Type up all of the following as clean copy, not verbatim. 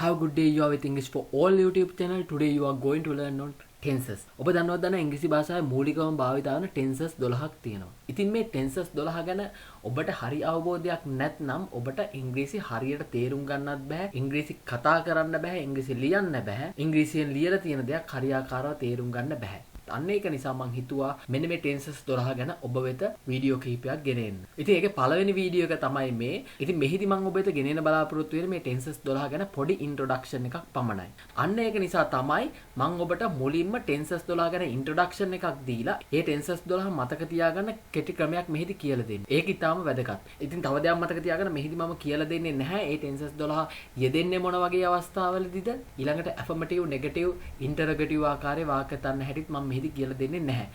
Have a good day. You are with English for all YouTube channel. Today you are going to learn on tenses. ඔබ දන්නවද ඉංග්‍රීසි භාෂාවේ මූලිකවම භාවිත වන tenses 12ක් තියෙනවා. ඉතින් මේ tenses 12 ගැන ඔබට හරි අවබෝධයක් නැත්නම් ඔබට ඉංග්‍රීසි හරියට තේරුම් ගන්නත් බෑ. ඉංග්‍රීසි කතා කරන්න බෑ. ඉංග්‍රීසි ලියන්න බෑ. ඉංග්‍රීසියෙන් ලියලා තියෙන දේක් හරියාකාරව තේරුම් ගන්න බෑ. අන්න ඒක නිසා මම හිතුවා මෙන්න මේ tenses 12 ගැන ඔබ වෙත වීඩියෝ කිහිපයක් ගෙනෙන්න. ඉතින් ඒකේ පළවෙනි වීඩියෝ එක තමයි මේ. ඉතින් මෙහිදී මම ඔබ වෙත ගෙනෙන්න බලාපොරොත්තු වෙන්නේ මේ tenses 12 ගැන පොඩි introduction එකක් පමණයි. අන්න ඒක නිසා තමයි මම ඔබට මුලින්ම tenses 12 ගැන introduction එකක් දීලා ඒ tenses 12 මතක තියාගන්න කෙටි ක්‍රමයක් මෙහිදී කියලා දෙන්නේ. ඒක ඊටාම වැදගත්. ඉතින් තව දෙයක් මතක තියාගන්න මෙහිදී මම කියලා දෙන්නේ නැහැ මේ tenses 12 යෙදෙන්නේ මොන වගේ අවස්ථාවලදීද ඊළඟට affirmative negative interrogative ආකාරයේ වාක්‍ය තන්න හැටිත් මම කියලා දෙන්නේ නැහැ.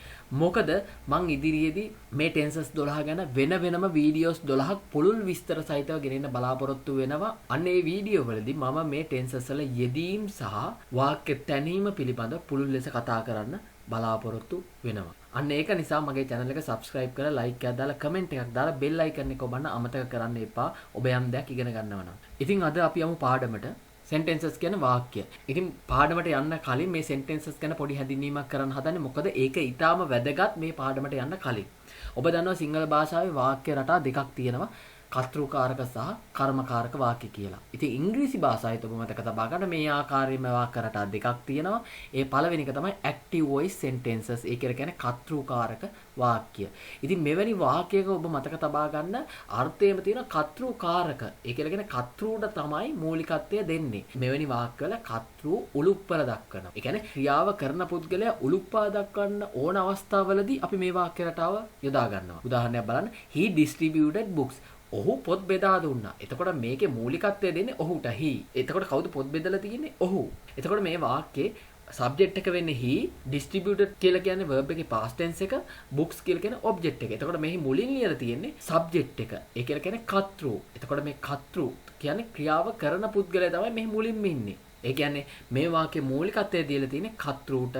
මොකද මං ඉදිරියේදී මේ tenses 12 ගැන වෙනම වීඩියෝස් 12ක් පුළුල් විස්තර සහිතව ගෙනෙන්න බලාපොරොත්තු වෙනවා. අන්න ඒ වීඩියෝ වලදී මම මේ tenses වල යෙදීම් සහ වාක්‍ය තැනීම පිළිබඳව පුළුල් ලෙස කතා කරන්න බලාපොරොත්තු වෙනවා. අන්න ඒක නිසා මගේ channel එක subscribe කරලා like එකක් දාලා comment එකක් දාලා bell icon එක ඔබන්න අමතක කරන්න එපා. ඔබ යම් දෙයක් ඉගෙන ගන්නවා නම්. ඉතින් අද අපි යමු පාඩමට. sentences කියන වාක්‍ය. ඉතින් පාඩමට යන්න කලින් මේ sentences ගැන පොඩි හැඳින්වීමක් කරන්න හදන්නේ. මොකද ඒක ඊටාම වැදගත් මේ පාඩමට යන්න කලින්. ඔබ දන්නවා සිංහල භාෂාවේ වාක්‍ය රටා දෙකක් තියෙනවා. කර්තෘකාරක සහ කර්මකාරක වාක්‍ය කියලා. ඉතින් ඉංග්‍රීසි භාෂාවෙත් ඔබ මතක තබා ගන්න මේ ආකාරයෙන්ම වාක්‍ය රටා දෙකක් තියෙනවා. ඒ පළවෙනි එක තමයි active voice sentences. ඒ කියන්නේ කර්තෘකාරක වාක්‍ය. ඉතින් මෙවැනි වාක්‍යයක ඔබ මතක තබා ගන්න අර්ථයම තියෙන කර්තෘකාරක. ඒ කියන්නේ කර්තෘට තමයි මූලිකත්වය දෙන්නේ. මෙවැනි වාක්‍යවල කර්තෘ උලුප්පල දක්වනවා. ඒ කියන්නේ ක්‍රියාව කරන පුද්ගලයා උලුප්පා දක්වන්න ඕන අවස්ථාවලදී අපි මේ වාක්‍ය රටාව යොදා ගන්නවා. උදාහරණයක් බලන්න. He distributed books. ඔහු පොත් බෙදා දුන්නා. එතකොට මේකේ මූලිකත්වය දෙන්නේ ඔහුට he. එතකොට කවුද පොත් බෙදලා තියෙන්නේ? ඔහු. එතකොට මේ වාක්‍යයේ subject එක වෙන්නේ he, distributed කියලා කියන්නේ verb එකේ past tense එක, books කියලා කියන්නේ object එක. එතකොට මෙහි මුලින් ලියලා තියෙන්නේ subject එක. ඒ කියලා කියන්නේ කර්තෘ. එතකොට මේ කර්තෘ කියන්නේ ක්‍රියාව කරන පුද්ගලයා තමයි මෙහි මුලින්ම ඉන්නේ. ඒ කියන්නේ මේ වාක්‍යයේ මූලිකත්වය දීලා තියෙන්නේ කර්තෘට.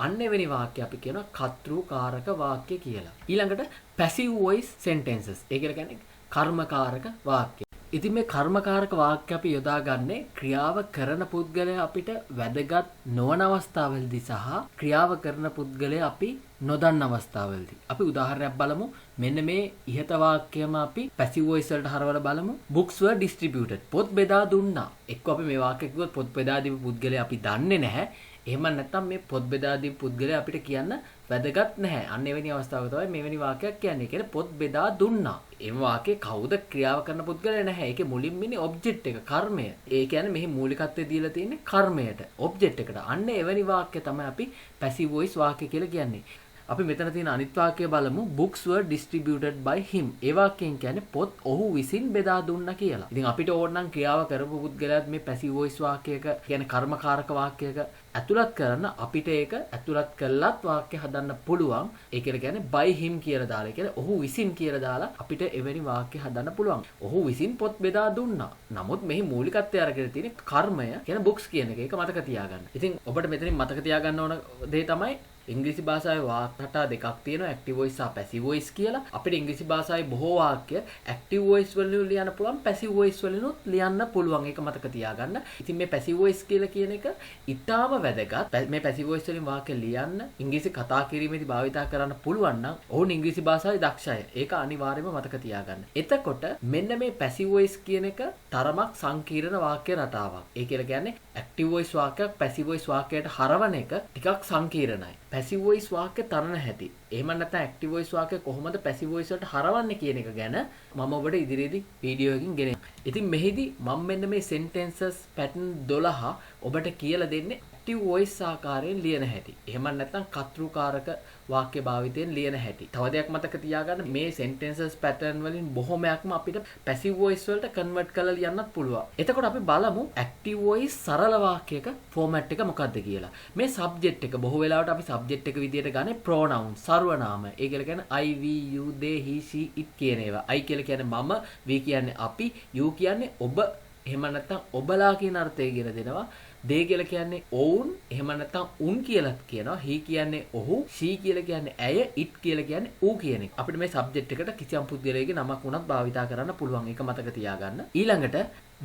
අන්න එවැනි වාක්‍ය අපි කියනවා කර්තෘකාරක වාක්‍ය කියලා. ඊළඟට passive voice sentences. ඒ කියන්නේ කර්මකාරක වාක්‍ය. ඉතින් මේ කර්මකාරක වාක්‍ය අපි යොදාගන්නේ ක්‍රියාව කරන පුද්ගලයා අපිට වැදගත් නොවන අවස්ථාවලදී සහ ක්‍රියාව කරන පුද්ගලයා අපි නොදන්න අවස්ථාවලදී. අපි උදාහරණයක් බලමු. මෙන්න මේ ඉහත වාක්‍යයම අපි passive voice වලට හරවලා බලමු. Books were distributed. පොත් බෙදා දුන්නා. එක්ක අපි මේ වාක්‍ය කිව්වොත් පොත් බෙදා දීපු පුද්ගලයා අපි දන්නේ නැහැ. එහෙම නැත්නම් මේ පොත් බෙදා දීපු පුද්ගලයා අපිට කියන්න වැදගත් නැහැ. අන්න එවැනි අවස්ථාවක තමයි මෙවැනි වාක්‍යයක් කියන්නේ. ඒ කියන්නේ පොත් බෙදා දුන්නා. ඒ වාක්‍යේ කවුද ක්‍රියාව කරන පුද්ගලයා නැහැ. ඒකේ මුලින්ම ඉන්නේ ඔබ්ජෙක්ට් එක, කර්මය. ඒ කියන්නේ මෙහි මූලිකත්වය දීලා තියෙන්නේ කර්මයට, ඔබ්ජෙක්ට් එකට. අන්න එවැනි වාක්‍ය තමයි අපි passive voice වාක්‍ය කියලා කියන්නේ. අපි මෙතන තියෙන අනිත් වාක්‍යය බලමු. Books were distributed by him. ඒ වාක්‍යයෙන් කියන්නේ පොත් ඔහු විසින් බෙදා දුන්නා කියලා. ඉතින් අපිට ඕන නම් ක්‍රියාව කරපු පුද්ගලයාත් මේ passive voice වාක්‍යයක කියන්නේ කර්මකාරක වාක්‍යයක ඇතුළත් කරන්න අපිට ඒක ඇතුළත් කළත් වාක්‍ය හදන්න පුළුවන්. ඒ කියන්නේ by him කියලා දාලා. ඒ කියන්නේ ඔහු විසින් කියලා දාලා අපිට එවැනි වාක්‍ය හදන්න පුළුවන්. ඔහු විසින් පොත් බෙදා දුන්නා. නමුත් මෙහි මූලිකත්වය අරගෙන තියෙන කර්මය කියන books කියන එක. ඒක මතක තියාගන්න. ඉතින් ඔබට මෙතනින් මතක තියාගන්න ඕන දේ තමයි ඉංග්‍රීසි භාෂාවේ වාක්‍ය රටා දෙකක් තියෙනවා active voice සහ passive voice කියලා. අපිට ඉංග්‍රීසි භාෂාවේ බොහෝ වාක්‍ය active voice වලින් ලියන්න පුළුවන්, passive voice වලිනුත් ලියන්න පුළුවන්. ඒක මතක තියාගන්න. ඉතින් මේ passive voice කියලා කියන එක ඊටාම වැදගත්. මේ passive voice වලින් වාක්‍ය ලියන්න ඉංග්‍රීසි කතා කිරීමේදී භාවිතා කරන්න පුළුවන් නම් ඔවුන් ඉංග්‍රීසි භාෂාවේ දක්ෂය. ඒක අනිවාර්යයෙන්ම මතක තියාගන්න. එතකොට මෙන්න මේ passive voice කියන එක තරමක් සංකීර්ණ වාක්‍ය රටාවක්. ඒ කියලා කියන්නේ active voice වාක්‍යයක් passive voice වාක්‍යයට හරවන එක ටිකක් සංකීර්ණයි. passive voice වාක්‍ය තරණ හැටි. එහෙම නැත්නම් active voice වාක්‍ය කොහොමද passive voice වලට හරවන්නේ කියන එක ගැන මම ඔබට ඉදිරියේදී වීඩියෝ එකකින් ගෙනෙන්න. ඉතින් මෙහිදී මම මෙන්න මේ sentences pattern 12 ඔබට කියලා දෙන්නේ active voice ආකාරයෙන් ලියන හැටි. එහෙම නැත්නම් කර්තෘකාරක වාක්‍ය භාවිතයෙන් ලියන හැටි. තව දෙයක් මතක තියාගන්න මේ sentences pattern වලින් බොහොමයක්ම අපිට passive voice වලට convert කරලා ලියන්නත් පුළුවන්. එතකොට අපි බලමු active voice සරල වාක්‍යයක format එක මොකක්ද කියලා. මේ subject එක බොහෝ වෙලාවට අපි subject එක විදියට ගන්නේ pronoun, සර්වනාම. ඒ කියන්නේ I, we, you, they, he, she, it කියන ඒවා. I කියලා කියන්නේ මම, we කියන්නේ අපි, you කියන්නේ ඔබ, එහෙම නැත්නම් ඔබලා කියන අර්ථය කියලා දෙනවා. they කියලා කියන්නේ ඔවුන්, එහෙම නැත්නම් උන් කියලාත් කියනවා. he කියන්නේ ඔහු, she කියලා කියන්නේ ඇය, it කියලා කියන්නේ ඌ කියන එක. අපිට මේ subject එකට කිසියම් පුද්ගලයෙකුගේ නමක් වුණත් භාවිතා කරන්න පුළුවන්. ඒක මතක තියාගන්න. ඊළඟට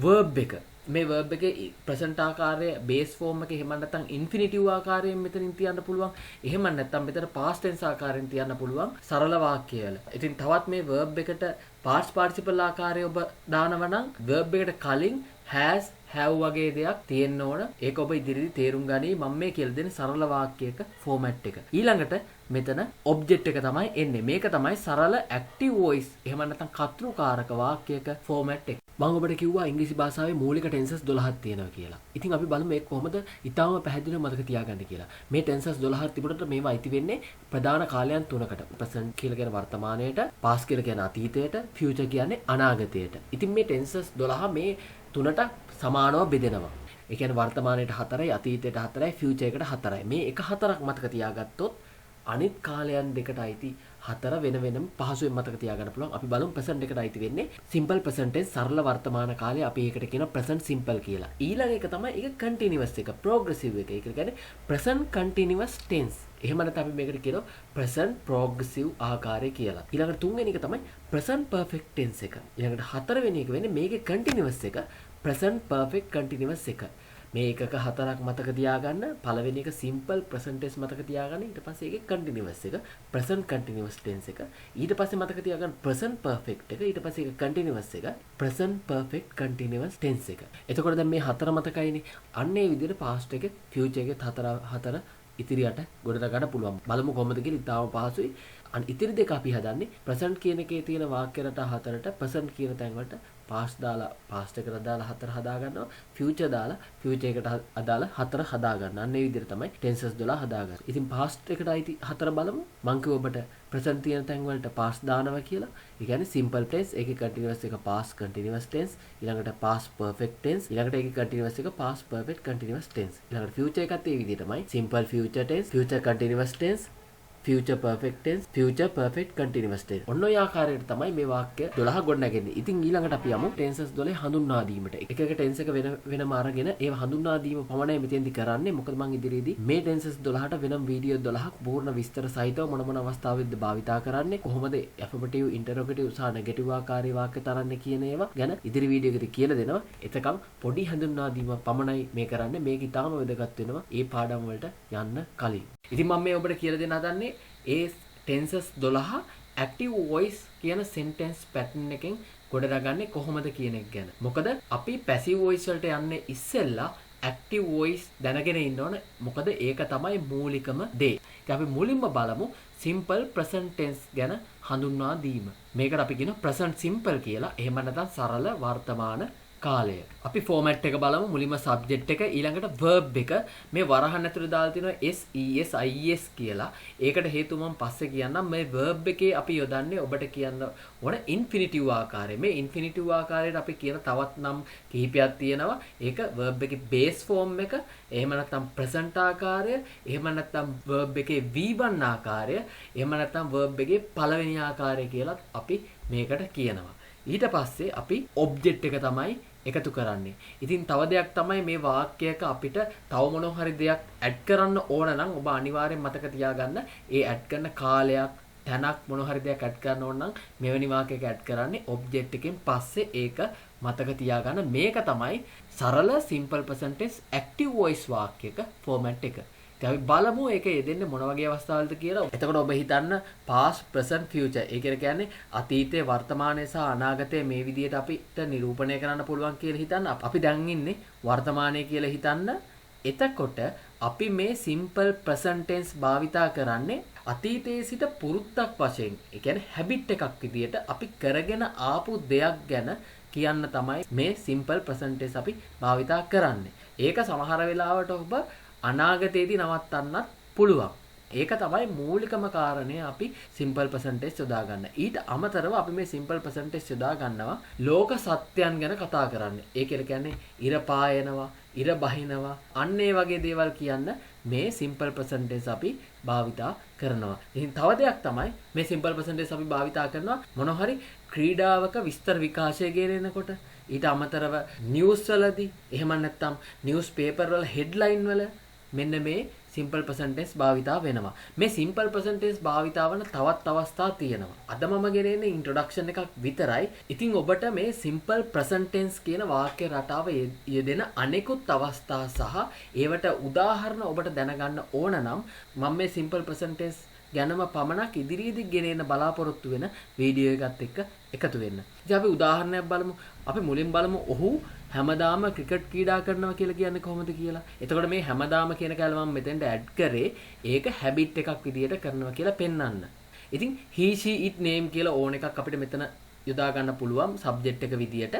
verb එක. මේ verb එකේ present ආකාරය base form එකේ එහෙම නැත්නම් infinitive ආකාරයෙන් මෙතනින් තියන්න පුළුවන්. එහෙම නැත්නම් මෙතන past tense ආකාරයෙන් තියන්න පුළුවන් සරල වාක්‍යවල. ඉතින් තවත් මේ verb එකට past participle ආකාරය ඔබ දානවා නම් verb එකට කලින් has have වගේ දෙයක් තියෙන්න ඕන. ඒක ඔබ ඉදිරියේදී තේරුම් ගනී මම මේ කියලා දෙන සරල වාක්‍යයක format එක. ඊළඟට මෙතන object එක තමයි එන්නේ. මේක තමයි සරල active voice එහෙම නැත්නම් කර්තෘකාරක වාක්‍යයක format එක. මම ඔබට කිව්වා ඉංග්‍රීසි භාෂාවේ මූලික tenses 12ක් තියෙනවා කියලා. ඉතින් අපි බලමු මේක කොහොමද ඊටාම පැහැදිලිව මතක තියාගන්න කියලා. මේ tenses 12ක් තිබුණට මේවා අයිති වෙන්නේ ප්‍රධාන කාලයන් තුනකට. present කියලා කියන වර්තමානයට, past කියලා කියන අතීතයට, future කියන්නේ අනාගතයට. ඉතින් මේ tenses 12 මේ තුනට සමානව බෙදෙනවා. ඒ කියන්නේ වර්තමානයට 4යි, අතීතයට 4යි, future එකට 4යි. මේ එක 4ක් මතක තියාගත්තොත් අනිත් කාලයන් දෙකට අයිති 4 වෙන වෙනම පහසුවෙන් මතක තියාගන්න පුළුවන්. අපි බලමු present එකට අයිති වෙන්නේ simple present tense සරල වර්තමාන කාලය. අපි ඒකට කියනවා present simple කියලා. ඊළඟ එක තමයි ඒක continuous එක, progressive එක. ඒක කියන්නේ present continuous tense. එහෙම නැත්නම් අපි මේකට කියනවා present progressive ආකාරය කියලා. ඊළඟට තුන්වෙනි එක තමයි present perfect tense එක. ඊළඟට හතරවෙනි එක වෙන්නේ මේකේ continuous එක, present perfect continuous එක. මේ එකක 4ක් මතක තියාගන්න. පළවෙනි එක simple present tense මතක තියාගන්න. ඊට පස්සේ ඒකේ continuous එක, present continuous tense එක. ඊට පස්සේ මතක තියාගන්න present perfect එක. ඊට පස්සේ ඒක continuous එක, present perfect continuous tense එක. එතකොට දැන් මේ 4 මතකයිනේ. අන්න ඒ විදිහට past එකේ future එකේ 4 ඉතිරියට ගොඩනගා ගන්න පුළුවන්. බලමු කොහොමද කියලා. ඉතාලම පහසුයි. ඉතිරි දෙක අපි හදන්නේ present කියන එකේ තියෙන වාක්‍ය රට 4ට present කියන තැන් වලට past දාලා past එකට අදාළ 4 හදා ගන්නවා. future දාලා future එකට අදාළ 4 හදා ගන්න. අන්න ඒ විදිහට තමයි tenses 12 හදාගන්නේ. ඉතින් past එකට අයිති 4 බලමු. මම කිව්ව ඔබට present තියෙන තැන් වලට past දානවා කියලා. ඒ කියන්නේ simple tense, ඒකේ continuous එක past continuous tense, ඊළඟට past perfect tense, ඊළඟට ඒකේ continuous එක past perfect continuous tense. ඊළඟට future එකත් ඒ විදිහටමයි. simple future tense, future continuous tense, future perfect tense, future perfect continuous tense. ඔන්න ඔය ආකාරයට තමයි මේ වාක්‍ය 12 ගොඩනගන්නේ. ඉතින් ඊළඟට අපි යමු tenses 12 හඳුන්වා දීමට. එක එක tense එක වෙනම අරගෙන ඒව හඳුන්වා දීම පමණයි මෙතෙන්දි කරන්නේ. මොකද මම ඉදිරියේදී මේ tenses 12ට වෙනම වීඩියෝ 12ක් පූර්ණ විස්තර සහිතව මොන මොන අවස්ථාවෙද්ද භාවිතා කරන්නේ, කොහොමද affirmative, interrogative සහ negative ආකාරයේ වාක්‍ය තරන්නේ කියන ඒවා ගැන ඉදිරි වීඩියෝ එකදී කියලා දෙනවා. එතකම් පොඩි හඳුන්වා දීම පමණයි මේ කරන්නේ. මේක ඉතාම වැදගත් වෙනවා මේ පාඩම් වලට යන්න කලින්. ඉතින් මම මේ ඔබට කියලා දෙන්න හදන්නේ ඒ tenses 12 active voice කියන sentence pattern එකෙන් ගොඩනගන්නේ කොහොමද කියන එක ගැන. මොකද අපි passive voice වලට යන්නේ ඉස්සෙල්ලා active voice දැනගෙන ඉන්න ඕන. මොකද ඒක තමයි මූලිකම දේ. ඉතින් අපි මුලින්ම බලමු simple present tense ගැන හඳුන්වා දීම. මේකට අපි කියනවා present simple කියලා. එහෙම නැත්නම් සරල වර්තමාන කාලය. අපි format එක බලමු. මුලින්ම subject එක, ඊළඟට verb එක. මේ වරහන් ඇතුලේ දාලා තියෙනවා s es is කියලා. ඒකට හේතුව මම පස්සේ කියන්නම්. මේ verb එකේ අපි යොදන්නේ ඔබට කියන්න ඕන infinitive ආකාරය. මේ infinitive ආකාරයට අපි කියන තවත් නම් කිහිපයක් තියෙනවා. ඒක verb එකේ base form එක, එහෙම නැත්නම් present ආකාරය, එහෙම නැත්නම් verb එකේ v1 ආකාරය, එහෙම නැත්නම් verb එකේ පළවෙනි ආකාරය කියලා අපි මේකට කියනවා. ඊට පස්සේ අපි object එක තමයි එකතු කරන්නේ. ඉතින් තව දෙයක් තමයි මේ වාක්‍යයක අපිට තව මොන හරි දෙයක් ඇඩ් කරන්න ඕන නම් ඔබ අනිවාර්යෙන් මතක තියාගන්න. ඒ ඇඩ් කරන කාලයක්, තැනක් මොන හරි දෙයක් ඇඩ් කරන්න ඕන නම් මෙවැනි වාක්‍යයක ඇඩ් කරන්නේ object එකෙන් පස්සේ ඒක මතක තියාගන්න. මේක තමයි සරල simple present tense active voice වාක්‍යයක format එක. අපි බලමු ඒක යෙදෙන්නේ මොන වගේ අවස්ථාවලද කියලා. එතකොට ඔබ හිතන්න past present future. ඒ කියන්නේ අතීතයේ වර්තමානයේ සහ අනාගතයේ මේ විදිහට අපිට නිරූපණය කරන්න පුළුවන් කියලා හිතන්න. අපි දැන් ඉන්නේ වර්තමානයේ කියලා හිතන්න. එතකොට අපි මේ simple present tense භාවිතා කරන්නේ අතීතයේ සිට පුරුද්දක් වශයෙන්. ඒ කියන්නේ habit එකක් විදිහට අපි කරගෙන ආපු දෙයක් ගැන කියන්න තමයි මේ simple present tense අපි භාවිතා කරන්නේ. ඒක සමහර වෙලාවට ඔබ අනාගතයේදී නවත්තන්නත් පුළුවන්. ඒක තමයි මූලිකම කාරණය අපි simple present tense යොදා ගන්න. ඊට අමතරව අපි මේ simple present tense යොදා ගන්නවා ලෝක සත්‍යයන් ගැන කතා කරන්න. ඒ කියන්නේ ඉර පායනවා, ඉර බහිනවා, අන්න ඒ වගේ දේවල් කියන්න මේ simple present tense අපි භාවිතා කරනවා. ඉතින් තව දෙයක් තමයි මේ simple present tense අපි භාවිතා කරනවා මොන හරි ක්‍රීඩාවක විස්තර විකාශය ගෙනෙනකොට, ඊට අමතරව නිවුස් වලදී, එහෙම නැත්නම් නිවුස් පේපර් වල හෙඩ්ලයින් වල මෙන්න මේ සිම්පල් ප්‍රසන්ට් ටෙන්ස් භාවිතා වෙනවා. මේ සිම්පල් ප්‍රසන්ට් ටෙන්ස් භාවිතා වන තවත් අවස්ථා තියෙනවා. අද මම ගෙනෙන්නේ ඉන්ට්‍රොඩක්ෂන් එකක් විතරයි. ඉතින් ඔබට මේ සිම්පල් ප්‍රසන්ට් ටෙන්ස් කියන වාක්‍ය රටාව යෙදෙන අනෙකුත් අවස්ථා සහ ඒවට උදාහරණ ඔබට දැනගන්න ඕන නම් මම මේ සිම්පල් ප්‍රසන්ට් ටෙන්ස් ගැනම පමණක් ඉදිරියේදී ගෙනෙන්න බලාපොරොත්තු වෙන වීඩියෝ එකත් එක්ක එකතු වෙන්න. ඉතින් අපි උදාහරණයක් බලමු. අපි මුලින් බලමු ඔහු හැමදාම ක්‍රිකට් ක්‍රීඩා කරනවා කියලා කියන්නේ කොහොමද කියලා. එතකොට මේ හැමදාම කියන කැල මම මෙතෙන්ට ඇඩ් කරේ ඒක හැබිට් එකක් විදියට කරනවා කියලා පෙන්වන්න. ඉතින් he she it name කියලා ඕන එකක් අපිට මෙතන යොදා ගන්න පුළුවන් සබ්ජෙක්ට් එක විදියට.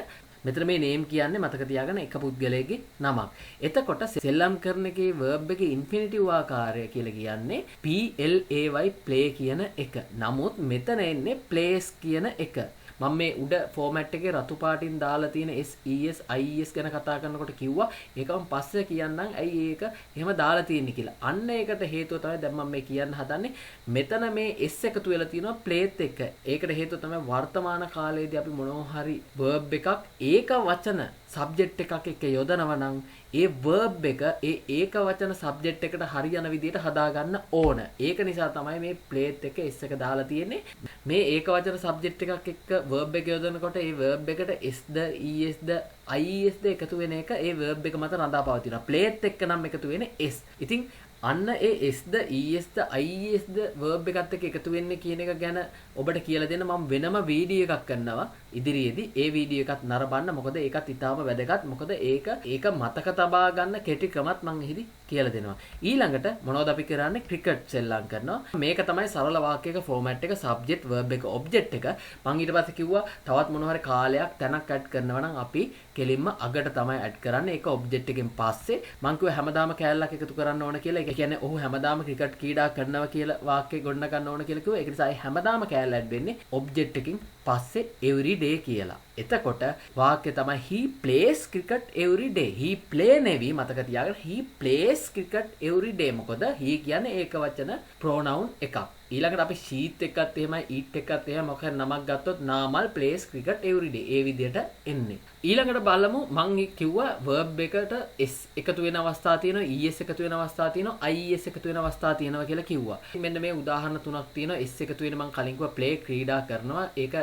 මෙතන මේ name කියන්නේ මතක තියාගන්න එක පුද්ගලයෙක්ගේ නමක්. එතකොට සෙල්ලම් කරන එකේ verb එකේ infinitive ආකාරය කියලා කියන්නේ play play කියන එක. නමුත් මෙතන එන්නේ plays කියන එක. මම මේ උඩ ෆෝමැට් එකේ රතු පාටින් දාලා තියෙන SES IES ගැන කතා කරනකොට කිව්වා ඒක මම පස්සේ කියන්නම් ඇයි ඒක එහෙම දාලා තියෙන්නේ කියලා. අන්න ඒකට හේතුව තමයි දැන් මම මේ කියන්න හදන්නේ. මෙතන මේ S එකතු වෙලා තියෙනවා ප්ලේත් එක. ඒකට හේතුව තමයි වර්තමාන කාලයේදී අපි මොනවා හරි verb එකක් ඒක වචන සබ්ජෙක්ට් එකක් එක්ක යොදනවා නම් ඒ verb එක ඒක වචන සබ්ජෙක්ට් එකට හරියන විදිහට හදාගන්න ඕන. ඒක නිසා තමයි මේ ප්ලේත් එක S එක දාලා තියෙන්නේ. මේ ඒක වචන සබ්ජෙක්ට් එකක් එක්ක verb එක යොදනකොට ඒ verb එකට S ද ES ද IES ද එකතු වෙන එක ඒ verb එක මත රඳා පවතිනවා. ප්ලේත් එක්ක නම් එකතු වෙන්නේ S. ඉතින් අන්න ඒ S ද ES ද IES ද verb එකත් එක්ක එකතු වෙන්නේ කියන එක ගැන ඔබට කියලා දෙන්න මම වෙනම වීඩියෝ එකක් කරනවා ඉදිරියේදී. ඒ වීඩියෝ එකත් නරඹන්න. මොකද ඒකත් ඉතාම වැදගත්. මොකද ඒක මතක තබා ගන්න කෙටි ක්‍රමත් මම එහිදී කියලා දෙනවා. ඊළඟට මොනවද අපි කරන්නේ? ක්‍රිකට් සෙල්ලම් කරනවා. මේක තමයි සරල වාක්‍යයක ෆෝමැට් එක සබ්ජෙක්ට් verb එක ඔබ්ජෙක්ට් එක. මම ඊට පස්සේ කිව්වා තවත් මොනවා හරි කාලයක් තැනක් ඇඩ් කරනවා නම් අපි කෙලින්ම අගට තමයි ඇඩ් කරන්නේ. ඒක ඔබ්ජෙක්ට් එකෙන් පස්සේ මම කිව්වා හැමදාම කෑල්ලක් එකතු කරන්න ඕන කියලා. ඒ කියන්නේ ඔහු හැමදාම ක්‍රිකට් ක්‍රීඩා කරනවා කියලා වාක්‍යය ගොඩ ගන්න ඕන කියලා කිව්වා. ඒක නිසා හැමදාම කෑල්ල ඇඩ් වෙන්නේ ඔබ්ජෙක්ට් එකකින් පස්සේ every day කියලා. එතකොට වාක්‍ය තමයි he plays cricket every day. he play නෙවි මතක තියාගන්න he plays cricket every day. මොකද he කියන්නේ ඒක වචන pronoun එකක්. ඊළඟට අපි sheet එකත් එහෙමයි eat එකත් එහෙම මොකක් හරි නමක් ගත්තොත් Namal plays cricket every day. ඒ විදිහට එන්නේ. ඊළඟට බලමු මම කිව්වා verb එකට s එකතු වෙන අවස්ථා තියෙනවා es එකතු වෙන අවස්ථා තියෙනවා ies එකතු වෙන අවස්ථා තියෙනවා කියලා කිව්වා. මෙන්න මේ උදාහරණ තුනක් තියෙනවා. s එකතු වෙන මම කලින් කිව්වා play ක්‍රීඩා කරනවා. ඒක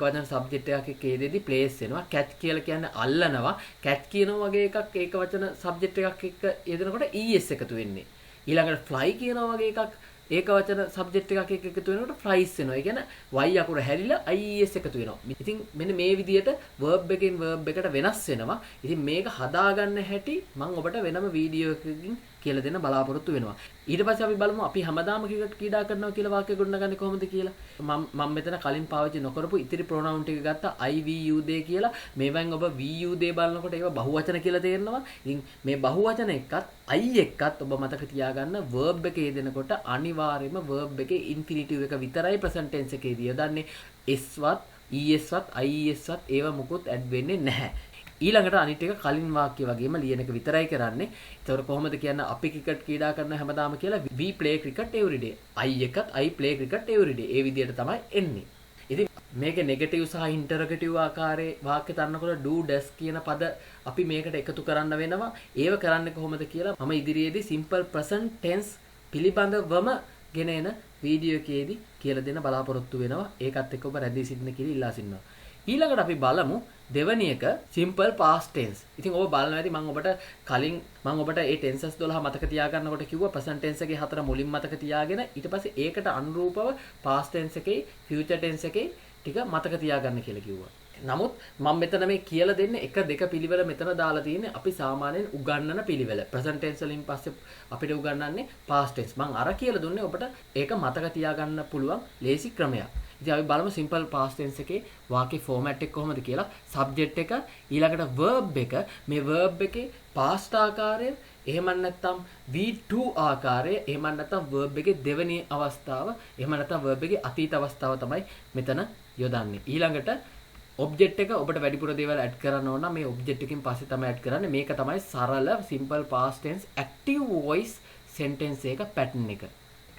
වචන සබ්ජෙක්ට් එකක් එක්කේදී ප්ලේස් වෙනවා. catch කියලා කියන්නේ අල්ලනවා. catch කියන වගේ එකක් ඒක වචන සබ්ජෙක්ට් එකක් එක්ක යෙදෙනකොට es එකතු වෙන්නේ. ඊළඟට fly කියන වගේ එකක් ඒක වචන සබ්ජෙක්ට් එකක් එක්ක එකතු වෙනකොට flies වෙනවා. ඒ කියන්නේ y අකුර හැරිලා ies එකතු වෙනවා. ඉතින් මෙන්න මේ විදිහට verb එකෙන් verb එකට වෙනස් වෙනවා. ඉතින් මේක හදාගන්න හැටි මම ඔබට වෙනම වීඩියෝ එකකින් කියලා දෙන්න බලාපොරොත්තු වෙනවා. ඊට පස්සේ අපි බලමු අපි හැමදාම ක්‍රිකට් ක්‍රීඩා කරනවා කියලා වාක්‍ය ගොඩනගන්නේ කොහොමද කියලා. මම මෙතන කලින් පාවිච්චි නොකරපු ඉතිරි ප්‍රොනවුන් ටික ගත්තා I V U they කියලා. මේවෙන් ඔබ V U they බලනකොට ඒවා බහුවචන කියලා තේරෙනවා. ඉතින් මේ බහුවචන එක්කත් I එක්කත් ඔබ මතක තියාගන්න verb එකේ දෙනකොට අනිවාර්යයෙන්ම verb එකේ infinitive එක විතරයි present tense එකේදී යොදන්නේ. S වත් ES වත් IES වත් ඒවා මුකුත් ඇඩ් වෙන්නේ නැහැ. ඊළඟට අනිත් එක කලින් වාක්‍ය වගේම ලියන එක විතරයි කරන්නේ. ඒතකොට කොහොමද කියන්නේ අපි ක්‍රිකට් ක්‍රීඩා කරන හැමදාම කියලා we play cricket every day. I එකත් I play cricket every day. ඒ විදිහට තමයි එන්නේ. ඉතින් මේකේ නෙගටිව් සහ ඉන්ටරොගටිව් ආකාරයේ වාක්‍ය තරනකොට do does කියන පද අපි මේකට එකතු කරන්න වෙනවා. ඒව කරන්නේ කොහොමද කියලා මම ඉදිරියේදී simple present tense පිළිබඳවම ගෙන එන වීඩියෝ එකේදී කියලා දෙන්න බලාපොරොත්තු වෙනවා. ඒකත් එක්ක ඔබ රැඳී සිටින්න කියලා ඉල්ලා සිටිනවා. ඊළඟට අපි බලමු දෙවැනි එක simple past tense. ඉතින් ඔබ බලනවා ඇති මම ඔබට කලින් මම ඔබට ඒ tenses 12 මතක තියාගන්නකොට කිව්වා present tense එකේ හතර මුලින් මතක තියාගෙන ඊට පස්සේ ඒකට අනුරූපව past tense එකේ future tense එකේ ටික මතක තියාගන්න කියලා කිව්වා. නමුත් මම මෙතන මේ කියලා දෙන්නේ එක දෙක පිළිවෙල මෙතන දාලා තියෙන්නේ අපි සාමාන්‍යයෙන් උගන්වන පිළිවෙල. present tense වලින් පස්සේ අපිට උගන්වන්නේ past tense. මම අර කියලා දුන්නේ ඔබට ඒක මතක තියාගන්න පුළුවන් ලේසි ක්‍රමයක්. ඉතින් අපි බලමු simple past tense එකේ වාක්‍ය format එක කොහොමද කියලා. subject එක ඊළඟට verb එක මේ verb එකේ past ආකාරය එහෙම නැත්නම් V2 ආකාරය එහෙම නැත්නම් verb එකේ දෙවෙනි අවස්ථාව එහෙම නැත්නම් verb එකේ අතීත අවස්ථාව තමයි මෙතන යොදන්නේ. ඊළඟට ඔබ්ජෙක්ට් එක ඔබට වැඩිපුර දේවල් ඇඩ් කරන්න ඕන නම් මේ ඔබ්ජෙක්ට් එකකින් පස්සේ තමයි ඇඩ් කරන්නේ. මේක තමයි සරල simple past tense active voice sentence එක pattern එක.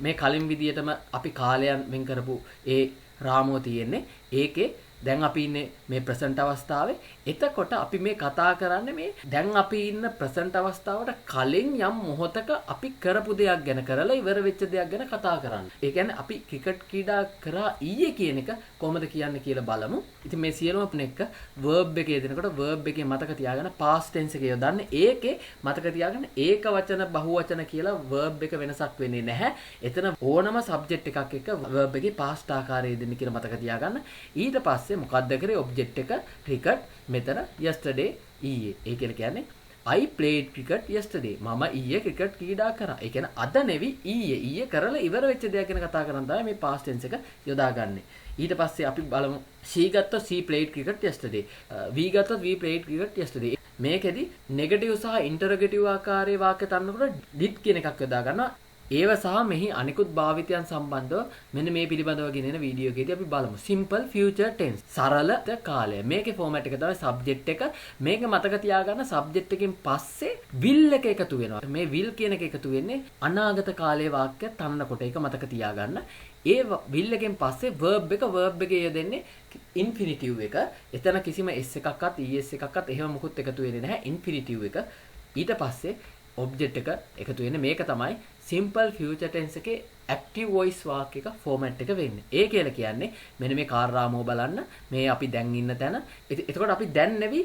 මේ කලින් විදියටම අපි කාලයන් වෙන් කරපු ඒ රාමුව තියෙන්නේ. ඒකේ දැන් අපි ඉන්නේ මේ ප්‍රසන්ට් අවස්ථාවේ. එතකොට අපි මේ කතා කරන්නේ මේ දැන් අපි ඉන්න ප්‍රසන්ට් අවස්ථාවට කලින් යම් මොහොතක අපි කරපු දෙයක් ගැන කරලා ඉවර වෙච්ච දෙයක් ගැන කතා කරන්න. ඒ කියන්නේ අපි ක්‍රිකට් ක්‍රීඩා කරා ඊයේ කියන එක කොහොමද කියන්නේ කියලා බලමු. ඉතින් මේ සියලුම එක verb එකේ දෙනකොට verb එකේ මතක තියාගන්න past tense එක යොදන්න. ඒකේ මතක තියාගන්න ඒක වචන බහුවචන කියලා verb එක වෙනසක් වෙන්නේ නැහැ. එතන ඕනම subject එකක් එක්ක verb එකේ past ආකාරය දෙන්න කියලා මතක තියාගන්න. ඊට පස්සේ මොකක්ද කරේ object එක cricket මෙතන yesterday ඊයේ. ඒ කියන්නේ I played cricket yesterday. මම ඊයේ ක්‍රිකට් ක්‍රීඩා කරා. ඒ කියන්නේ අද නෙවි ඊයේ කරලා ඉවර වෙච්ච දෙයක් ගැන කතා කරන් තමයි මේ past tense එක යොදාගන්නේ. ඊට පස්සේ අපි බලමු she ගත්තොත් she played cricket yesterday. we ගත්තොත් we played cricket yesterday. මේකෙදි නෙගටිව් සහ ඉන්ටරොගේටිව් ආකාරයේ වාක්‍ය තනනකොට did කියන එකක් යොදා ගන්නවා. ඒව සහ මෙහි අනිකුත් භාවිතයන් සම්බන්ධව මෙන්න මේ පිළිබඳව ගෙනෙන වීඩියෝ එකේදී අපි බලමු. simple future tense සරල කාලය. මේකේ ෆෝමැට් එක තමයි subject එක. මේක මතක තියාගන්න subject එකෙන් පස්සේ will එක එකතු වෙනවා. මේ will කියන එක එකතු වෙන්නේ අනාගත කාලයේ වාක්‍ය තනනකොට. ඒක මතක තියාගන්න. ඒ will එකෙන් පස්සේ verb එකේ යෙදෙන්නේ infinitive එක. එතන කිසිම s එකක්වත් es එකක්වත් එහෙම මොකුත් එකතු වෙන්නේ නැහැ. infinitive එක. ඊට පස්සේ object එක එකතු වෙන්නේ මේක තමයි simple future tense එකේ active voice වාක්‍ය එක format එක වෙන්නේ. ඒ කියලා කියන්නේ මෙන්න මේ කාර්යාමෝ බලන්න මේ අපි දැන් ඉන්න තැන. එතකොට අපි දැන් නෙවි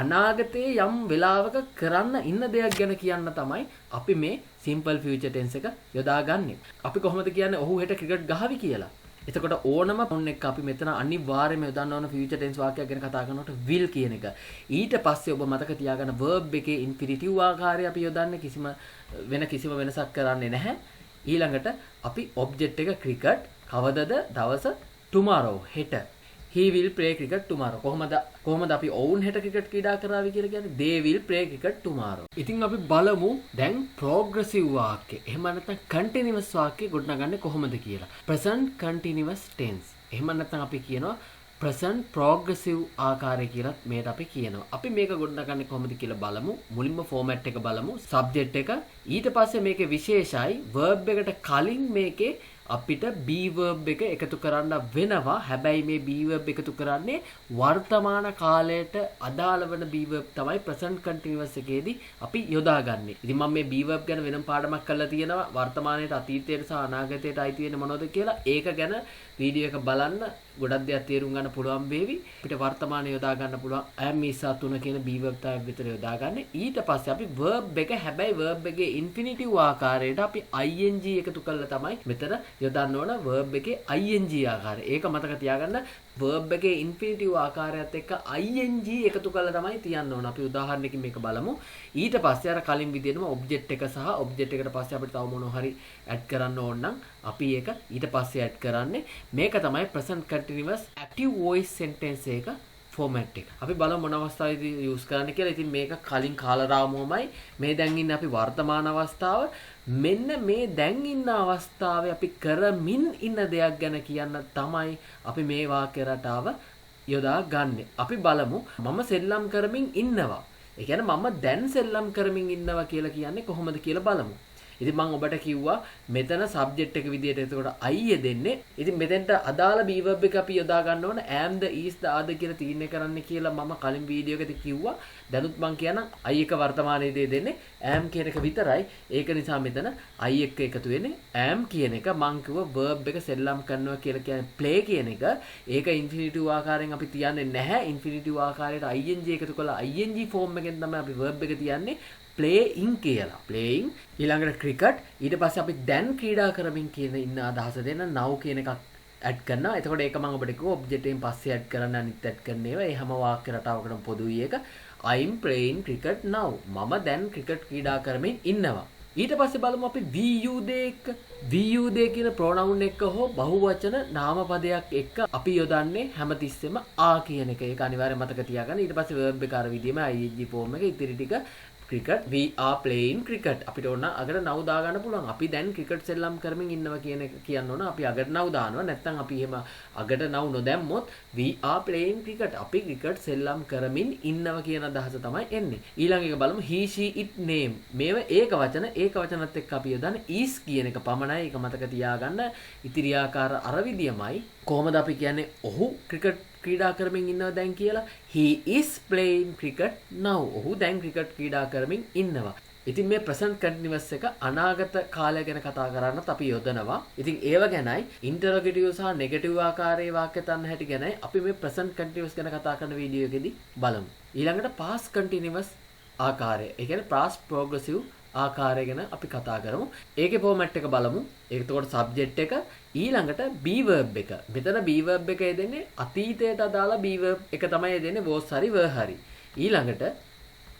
අනාගතයේ යම් වෙලාවක කරන්න ඉන්න දෙයක් ගැන කියන්න තමයි අපි මේ simple future tense එක යොදාගන්නේ. අපි කොහොමද කියන්නේ ඔහු හෙට ක්‍රිකට් ගහවි කියලා. එතකොට ඕනම පොන් එක අපි මෙතන අනිවාර්යයෙන්ම යොදන්න ඕන future tense වාක්‍යයක් ගැන කතා කරනකොට will කියන එක. ඊට පස්සේ ඔබ මතක තියාගන්න verb එකේ infinitive ආකාරය අපි යොදන්නේ කිසිම වෙනසක් කරන්නේ නැහැ. ඊළඟට අපි object එක cricket කවදද දවස tomorrow හෙට. he will play cricket tomorrow. කොහොමද අපි ඔවුන් හෙට ක්‍රිකට් ක්‍රීඩා කරાવી කියලා කියන්නේ they will play cricket tomorrow. ඉතින් අපි බලමු දැන් progressive වාක්‍ය එහෙම නැත්නම් continuous වාක්‍ය ගොඩනගන්නේ කොහොමද කියලා. present continuous tense. එහෙම නැත්නම් අපි කියනවා present progressive ආකාරය කියලා මේකට අපි කියනවා. අපි මේක ගොඩනගන්නේ කොහොමද කියලා බලමු. මුලින්ම format එක බලමු. subject එක ඊට පස්සේ මේකේ විශේෂයි verb එකට කලින් මේකේ අපිට be verb එක එකතු කරන්න වෙනවා. හැබැයි මේ be verb එකතු කරන්නේ වර්තමාන කාලයට අදාළ වෙන be verb තමයි present continuous එකේදී අපි යොදාගන්නේ. ඉතින් මම මේ be verb ගැන වෙනම පාඩමක් කරලා තියෙනවා. වර්තමානයේට අතීතයට සහ අනාගතයට අයිති වෙන්නේ මොනවද කියලා. ඒක ගැන වීඩියෝ එක බලන්න ගොඩක් දේවල් තේරුම් ගන්න පුළුවන් වේවි. අපිට වර්තමානයේ යොදා ගන්න පුළුවන් am is are තුන කියන be verb තමයි විතර යොදාගන්නේ. ඊට පස්සේ අපි verb එක හැබැයි verb එකේ infinitive ආකාරයට අපි ing එකතු කරලා තමයි මෙතන යොදන්න ඕන verb එකේ ing ආකාරය. ඒක මතක තියාගන්න. verb එකේ infinitive ආකාරයත් එක්ක ing එකතු කරලා තමයි තියන්න ඕන. අපි උදාහරණයකින් මේක බලමු. ඊට පස්සේ අර කලින් විදිහටම object එක සහ object එකට පස්සේ අපිට තව මොනවා හරි add කරන්න ඕන නම් අපි ඒක ඊට පස්සේ add කරන්නේ. මේක තමයි present continuous active voice sentence එක format එක. අපි බලමු මොන අවස්ථාවේදී use කරන්න කියලා. ඉතින් මේක කලින් කාලරාමුවමයි මේ දැන් ඉන්නේ අපි වර්තමාන අවස්ථාව. මෙන්න මේ දැන් ඉන්න අවස්ථාවේ අපි කරමින් ඉන්න දෙයක් ගැන කියන්න තමයි අපි මේ වාක්‍ය රටාව යොදා ගන්න. අපි බලමු මම සෙල්ලම් කරමින් ඉන්නවා. ඒ කියන්නේ මම දැන් සෙල්ලම් කරමින් ඉන්නවා කියලා කියන්නේ කොහොමද කියලා බලමු. ඉතින් මම ඔබට කිව්වා මෙතන subject එක විදියට එතකොට I දෙන්නේ. ඉතින් මෙතෙන්ට අදාළ be verb එක අපි යොදා ගන්න ඕන am the is the are the කියලා තීරණය කරන්න කියලා මම කලින් වීඩියෝ එකදී කිව්වා. දැනුත් මම කියනවා I එක වර්තමානයේදී දෙන්නේ am කියන එක විතරයි. ඒක නිසා මෙතන I එක එකතු වෙන්නේ am කියන එක. මම කිව්වා verb එක සෙල්ලම් කරනවා කියලා කියන්නේ play කියන එක. ඒක infinitive ආකාරයෙන් අපි තියන්නේ නැහැ. infinitive ආකාරයට ing එකතු කළා ing form එකෙන් තමයි අපි verb එක තියන්නේ. playing කියලා. playing ඊළඟට cricket ඊට පස්සේ අපි දැන් ක්‍රීඩා කරමින් කියන ඉන්න අදහස දෙන now කියන එකක් add කරනවා. එතකොට ඒක මම ඔබට කිව්වා object එකෙන් පස්සේ add කරන්න අනිත් add කරන ඒවා. ඒ හැම වාක්‍ය රටාවකටම පොදුයි එක. I'm playing cricket now. මම දැන් ක්‍රිකට් ක්‍රීඩා කරමින් ඉන්නවා. ඊට පස්සේ බලමු අපි VU they එක්ක. VU they කියන pronoun එක හෝ බහුවචන නාමපදයක් එක්ක අපි යොදන්නේ හැමතිස්සෙම ආ කියන එක. ඒක අනිවාර්යයෙන් මතක තියාගන්න. ඊට පස්සේ verb එක අර විදිහම ing form එක ඉතිරි ටික cricket we are playing cricket අපිට ඕන අගට නව් දා ගන්න පුළුවන්. අපි දැන් ක්‍රිකට් සෙල්ලම් කරමින් ඉන්නවා කියන එක කියන්න ඕන. අපි අගට නව් දානවා. නැත්නම් අපි එහෙම අගට නව් නොදැම්මොත් we are playing cricket අපි ක්‍රිකට් සෙල්ලම් කරමින් ඉන්නවා කියන අදහස තමයි එන්නේ. ඊළඟ එක බලමු he she it name. මේව ඒක වචනත් එක්ක අපි යොදන්නේ is කියන එක පමණයි. ඒක මතක තියාගන්න. ඉතිරි ආකාර අර විදියමයි. කොහොමද අපි කියන්නේ ඔහු ක්‍රිකට් ක්‍රීඩා කරමින් ඉන්නවා දැන් කියලා. He is playing cricket now. ඔහු දැන් ක්‍රිකට් ක්‍රීඩා කරමින් ඉන්නවා. ඉතින් මේ present continuous එක අනාගත කාලය ගැන කතා කරන්නත් අපි යොදනවා. ඉතින් ඒව ගැනයි interrogative සහ negative ආකාරයේ වාක්‍ය තන්න හැටි ගැනයි අපි මේ present continuous ගැන කතා කරන වීඩියෝ එකේදී බලමු. ඊළඟට past continuous ආකාරය. ඒ කියන්නේ past progressive ආකාරය ගැන අපි කතා කරමු. ඒකේ format එක බලමු. එතකොට subject එක ඊළඟට be verb එක. මෙතන be verb එක දෙන්නේ අතීතයට අදාළ be verb එක තමයි දෙන්නේ was හරි were හරි. ඊළඟට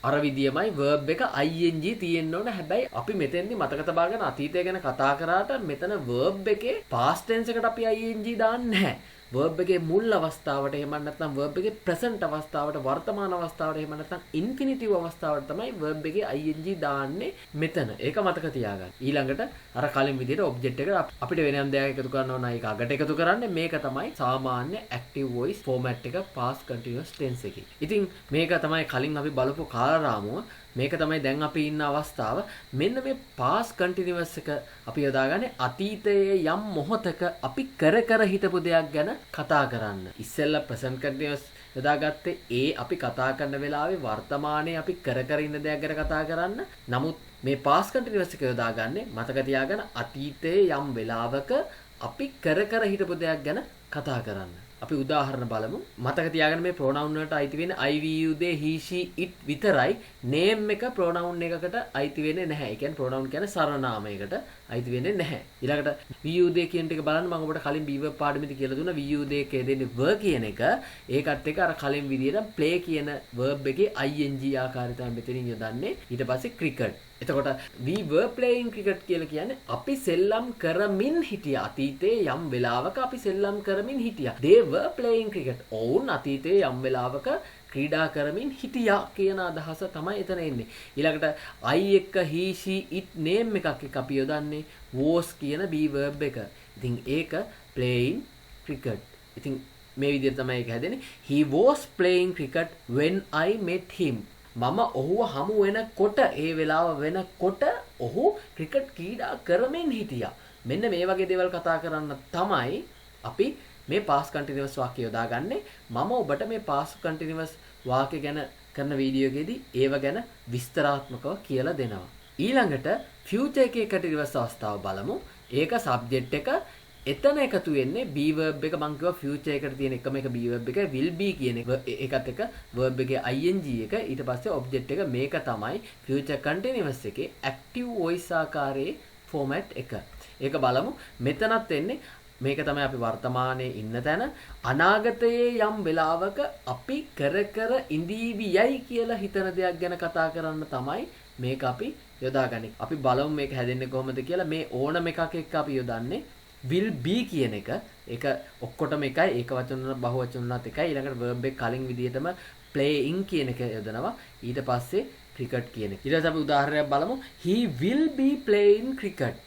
අර විදියමයි verb එක ing තියෙන්න ඕන. හැබැයි අපි මෙතෙන්දි මතක තබා ගන්න අතීතය ගැන කතා කරාට මෙතන verb එකේ past tense එකට අපි ing දාන්නේ නැහැ. verb එකේ මුල් අවස්ථාවට එහෙම නැත්නම් verb එකේ present අවස්ථාවට වර්තමාන අවස්ථාවට එහෙම නැත්නම් infinitive අවස්ථාවට තමයි verb එකේ ing දාන්නේ මෙතන. ඒක මතක තියාගන්න. ඊළඟට අර කලින් විදිහට object එක අපිට වෙන යම් දෙයක් එකතු කරන්න ඕන ඒක අගට එකතු කරන්නේ. මේක තමයි සාමාන්‍ය active voice format එක past continuous tense එකේ. ඉතින් මේක තමයි කලින් අපි බලපු කාලරාමුව. මේක තමයි දැන් අපි ඉන්න අවස්ථාව. මෙන්න මේ past continuous එක අපි යොදාගන්නේ අතීතයේ යම් මොහොතක අපි කර හිටපු දෙයක් ගැන කතා කරන්න. ඉස්සෙල්ලා present continuous යොදාගත්තේ අපි කතා කරන වෙලාවේ වර්තමානයේ අපි කර ඉන්න දෙයක් ගැන කතා කරන්න. නමුත් මේ past continuous එක යොදාගන්නේ මතක තියාගන්න අතීතයේ යම් වෙලාවක අපි කර හිටපු දෙයක් ගැන කතා කරන්න. අපි උදාහරණ බලමු. මතක තියාගන්න මේ pronoun වලට අයිති වෙන්නේ I, we, you, they, he, she, it විතරයි. name එක pronoun එකකට අයිති වෙන්නේ නැහැ. ඒ කියන්නේ pronoun කියන්නේ සරණාමයකට අයිති වෙන්නේ නැහැ. ඊළඟට we, you, they කියන ටික බලන්න මම ඔබට කලින් be verb පාඩමේදී කියලා දුන්නා. we, you, they එකේ දෙන්නේ were කියන එක. ඒකත් එක්ක අර කලින් විදියට play කියන verb එකේ ing ආකාරය තමයි මෙතනින් යොදන්නේ. ඊට පස්සේ cricket. එතකොට we were playing cricket කියලා කියන්නේ අපි සෙල්ලම් කරමින් හිටියා. අතීතයේ යම් වෙලාවක අපි සෙල්ලම් කරමින් හිටියා. they were playing cricket. ඔවුන් අතීතයේ යම් වෙලාවක ක්‍රීඩා කරමින් හිටියා කියන අදහස තමයි එතන එන්නේ. ඊළඟට I එක්ක he, she, it name එකක් එක්ක අපි යොදන්නේ was කියන be verb එක. ඉතින් ඒක playing cricket. ඉතින් මේ විදිහට තමයි ඒක හැදෙන්නේ. He was playing cricket when I met him. මම ඔහුව හමු වෙනකොට ඒ වෙලාව වෙනකොට ඔහු ක්‍රිකට් ක්‍රීඩා කරමින් හිටියා. මෙන්න මේ වගේ දේවල් කතා කරන්න තමයි අපි මේ past continuous වාක්‍ය යොදාගන්නේ. මම ඔබට මේ past continuous වාක්‍ය ගැන කරන වීඩියෝ එකේදී ඒව ගැන විස්තරාත්මකව කියලා දෙනවා. ඊළඟට future එකේ continuous අවස්ථාව බලමු. ඒක subject එක එතන එකතු වෙන්නේ be verb එක. මම කිව්වා future එකට තියෙන එකම එක be verb එක will be කියන එක. ඒකත් එක verb එකේ ing එක. ඊට පස්සේ object එක. මේක තමයි future continuous එකේ active voice ආකාරයේ format එක. ඒක බලමු. මෙතනත් එන්නේ මේක තමයි අපි වර්තමානයේ ඉන්න තැන. අනාගතයේ යම් වෙලාවක අපි කර ඉඳීවියයි කියලා හිතන දෙයක් ගැන කතා කරන්න තමයි මේක අපි යොදාගන්නේ. අපි බලමු මේක හැදෙන්නේ කොහොමද කියලා. මේ ඕනම එකක් එක්ක අපි යොදන්නේ will be කියන එක. ඒක ඔක්කොටම එකයි. ඒක වචන වල බහු වචන වලත් එකයි. ඊළඟට verb එක කලින් විදිහටම playing කියන එක යොදනවා. ඊට පස්සේ cricket කියන එක. ඊට පස්සේ අපි උදාහරණයක් බලමු. He will be playing cricket.